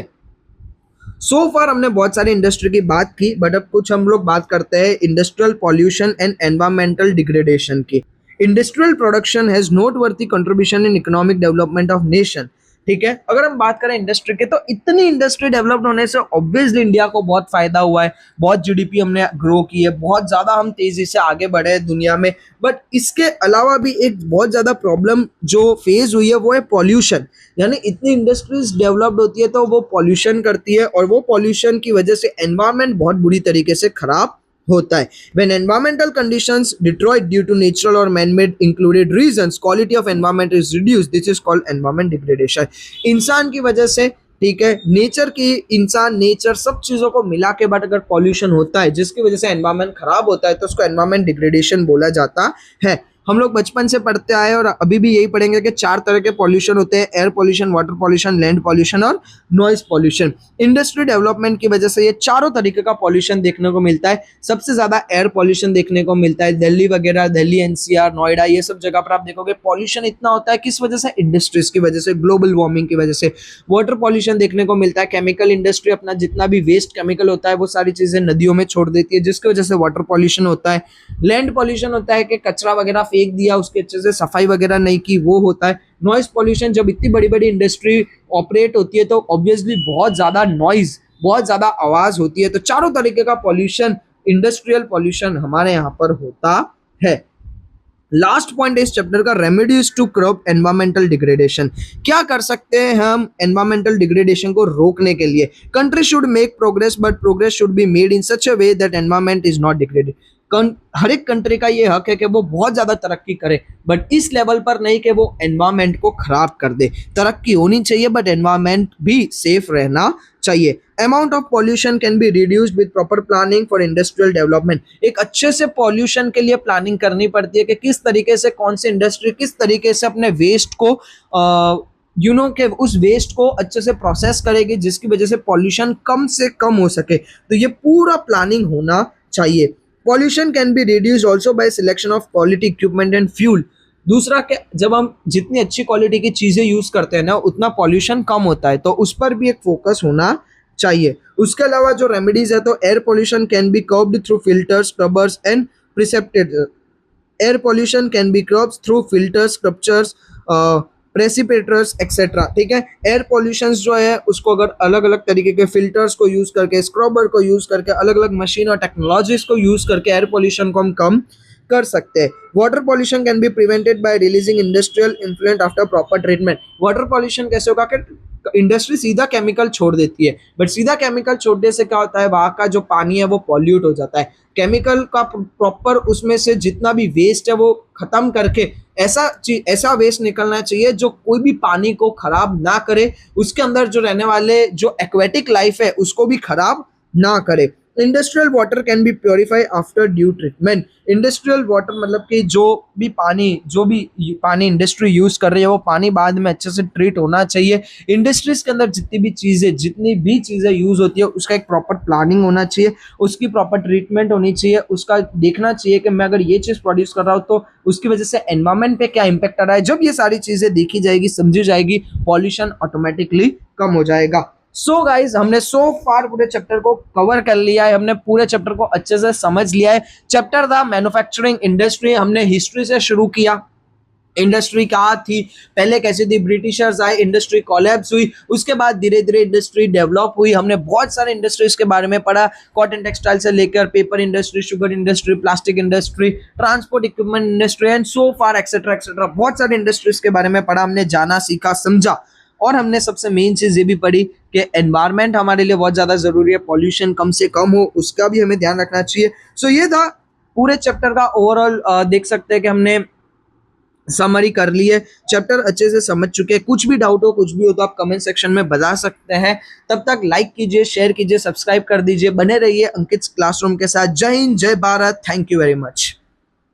सो फार हमने बहुत सारी इंडस्ट्री की बात की, बट अब कुछ हम लोग बात करते हैं industrial pollution and environmental degradation की। Industrial production has noteworthy contribution in economic development of nation. ठीक है, अगर हम बात करें इंडस्ट्री के, तो इतनी इंडस्ट्री डेवलप्ड होने से ऑब्वियसली इंडिया को बहुत फायदा हुआ है, बहुत जीडीपी हमने ग्रो की है, बहुत ज्यादा हम तेजी से आगे बढ़े हैं दुनिया में। बट इसके अलावा भी एक बहुत ज्यादा प्रॉब्लम जो फेस हुई है वो है पॉल्यूशन। यानी इतनी इंडस्ट्रीज डेवलप्ड होती है तो वो पॉल्यूशन करती है और वो पॉल्यूशन की वजह से एनवायरमेंट बहुत बुरी तरीके से खराब होता है। When environmental conditions deteriorate due to natural or man-made included reasons, quality of environment is reduced. This is called environment degradation। इंसान की वजह से, ठीक है, नेचर की, इंसान नेचर सब चीजों को मिला के बट अगर पॉल्यूशन होता है जिसकी वजह से एनवायरमेंट खराब होता है तो उसको एनवायरमेंट डिग्रेडेशन बोला जाता है। हम लोग बचपन से पढ़ते आए और अभी भी यही पढ़ेंगे कि 4 तरह के पॉल्यूशन होते हैं, air pollution, water pollution, land pollution और नॉइज पॉल्यूशन। इंडस्ट्री डेवलपमेंट की वजह से ये चारों तरीके का पॉल्यूशन देखने को मिलता है। सबसे ज्यादा एयर पॉल्यूशन देखने को मिलता है दिल्ली वगैरह, दिल्ली एनसीआर, नोएडा, ये सब जगह पर आप देखोगे पॉल्यूशन इतना होता है। किस वजह से? इंडस्ट्रीज की वजह से, ग्लोबल वार्मिंग की वजह से। वाटर पॉल्यूशन देखने को मिलता है, केमिकल इंडस्ट्री अपना जितना भी वेस्ट केमिकल होता है वो सारी चीजें नदियों में छोड़ देती है जिसकी वजह से वाटर पॉल्यूशन होता है। लैंड पॉल्यूशन होता है कि कचरा वगैरह फेंक दिया, उसके अच्छे से सफाई वगैरह नहीं की, वो होता है। नॉइज पॉल्यूशन, जब इतनी बड़ी बड़ी इंडस्ट्री ऑपरेट होती है तो ऑब्वियसली बहुत ज्यादा नॉइज, बहुत ज्यादा आवाज होती है। तो चारों तरीके का पॉल्यूशन, इंडस्ट्रियल पॉल्यूशन हमारे यहाँ पर होता है। लास्ट पॉइंट इस चैप्टर का, remedies to curb environmental degradation. क्या कर सकते हैं हम एनवायरमेंटल डिग्रेडेशन को रोकने के लिए? Country should make progress but progress should be made in such a way that environment is not degraded. हर एक कंट्री का ये हक है कि वो बहुत ज्यादा तरक्की करे, बट इस लेवल पर नहीं कि वो एनवायरमेंट को खराब कर दे। तरक्की होनी चाहिए बट एनवायरमेंट भी सेफ रहना चाहिए। Amount of pollution can be reduced with proper planning for industrial development. एक अच्छे से पॉल्यूशन के लिए प्लानिंग करनी पड़ती है कि किस तरीके से कौन सी इंडस्ट्री किस तरीके से अपने वेस्ट को के उस वेस्ट को अच्छे से प्रोसेस करेगी जिसकी वजह से पॉल्यूशन कम से कम हो सके। तो ये पूरा प्लानिंग होना चाहिए। Pollution can be reduced also by selection of quality equipment and fuel. दूसरा कि जब हम जितनी अच्छी क्वालिटी की चीजें यूज करते हैं ना उतना पॉल्यूशन कम होता है, तो उस पर भी एक फोकस होना चाहिए। उसके अलावा जो रेमेडीज है, तो air pollution can B curved through filters, scrubbers and precipitated. Air pollution can be curbed through filters, sculptures, precipitators etcetera. ठीक है, एयर पॉल्यूशन जो है उसको अगर अलग अलग तरीके के फिल्टर्स को यूज करके, स्क्रबर को यूज करके, अलग अलग मशीन और टेक्नोलॉजीज को यूज करके एयर पॉल्यूशन को हम कम कर सकते हैं। Water pollution can be prevented by releasing industrial influential after proper treatment. Water pollution कैसे होगा कि इंडस्ट्री सीधा केमिकल छोड़ देती है, बट सीधा केमिकल छोड़ने से क्या होता है, वहाँ का जो पानी है वो पॉल्यूट हो जाता है। केमिकल का प्रॉपर उसमें से जितना भी वेस्ट है वो खत्म करके ऐसा वेस्ट निकलना चाहिए जो कोई भी पानी को खराब ना करे, उसके अंदर जो रहने वाले जो एक्वेटिक लाइफ है उसको भी खराब ना करे। Industrial water can be purify after due treatment. Industrial water मतलब कि जो भी पानी इंडस्ट्री यूज कर रही है वो पानी बाद में अच्छे से ट्रीट होना चाहिए। इंडस्ट्रीज के अंदर जितनी भी चीजें यूज होती है उसका एक प्रॉपर प्लानिंग होना चाहिए, उसकी प्रॉपर ट्रीटमेंट होनी चाहिए, उसका देखना चाहिए कि मैं अगर ये चीज प्रोड्यूस कर रहा हूँ तो उसकी वजह से एनवायरमेंट पे क्या इंपैक्ट आ रहा है। जब ये सारी चीजें देखी जाएगी, समझी जाएगी, पॉल्यूशन ऑटोमेटिकली कम हो जाएगा। सो गाइज, हमने सो फार पूरे चैप्टर को कवर कर लिया है, हमने पूरे चैप्टर को अच्छे से समझ लिया है। चैप्टर था मैन्युफैक्चरिंग इंडस्ट्री। हमने हिस्ट्री से शुरू किया, इंडस्ट्री क्या थी, पहले कैसी थी, ब्रिटिशर्स आए, इंडस्ट्री कोलैप्स हुई, उसके बाद धीरे धीरे इंडस्ट्री डेवलप हुई। हमने बहुत सारे इंडस्ट्रीज के बारे में पढ़ा, कॉटन टेक्सटाइल से लेकर paper industry, sugar industry, plastic industry, transport equipment industry and so far etcetera etcetera. बहुत सारे इंडस्ट्रीज के बारे में पढ़ा, हमने जाना, सीखा, समझा। और हमने सबसे मेन चीज ये भी पढ़ी कि एनवायरनमेंट हमारे लिए बहुत ज्यादा जरूरी है, पॉल्यूशन कम से कम हो उसका भी हमें ध्यान रखना चाहिए। सो ये था पूरे चैप्टर का ओवरऑल। देख सकते हैं कि हमने समरी कर ली है, चैप्टर अच्छे से समझ चुके हैं। कुछ भी डाउट हो, कुछ भी हो तो आप कमेंट सेक्शन में बता सकते हैं। तब तक लाइक कीजिए, शेयर कीजिए, सब्सक्राइब कर दीजिए। बने रहिए अंकित क्लासरूम के साथ। जय हिंद, जय Bharat, thank you very much.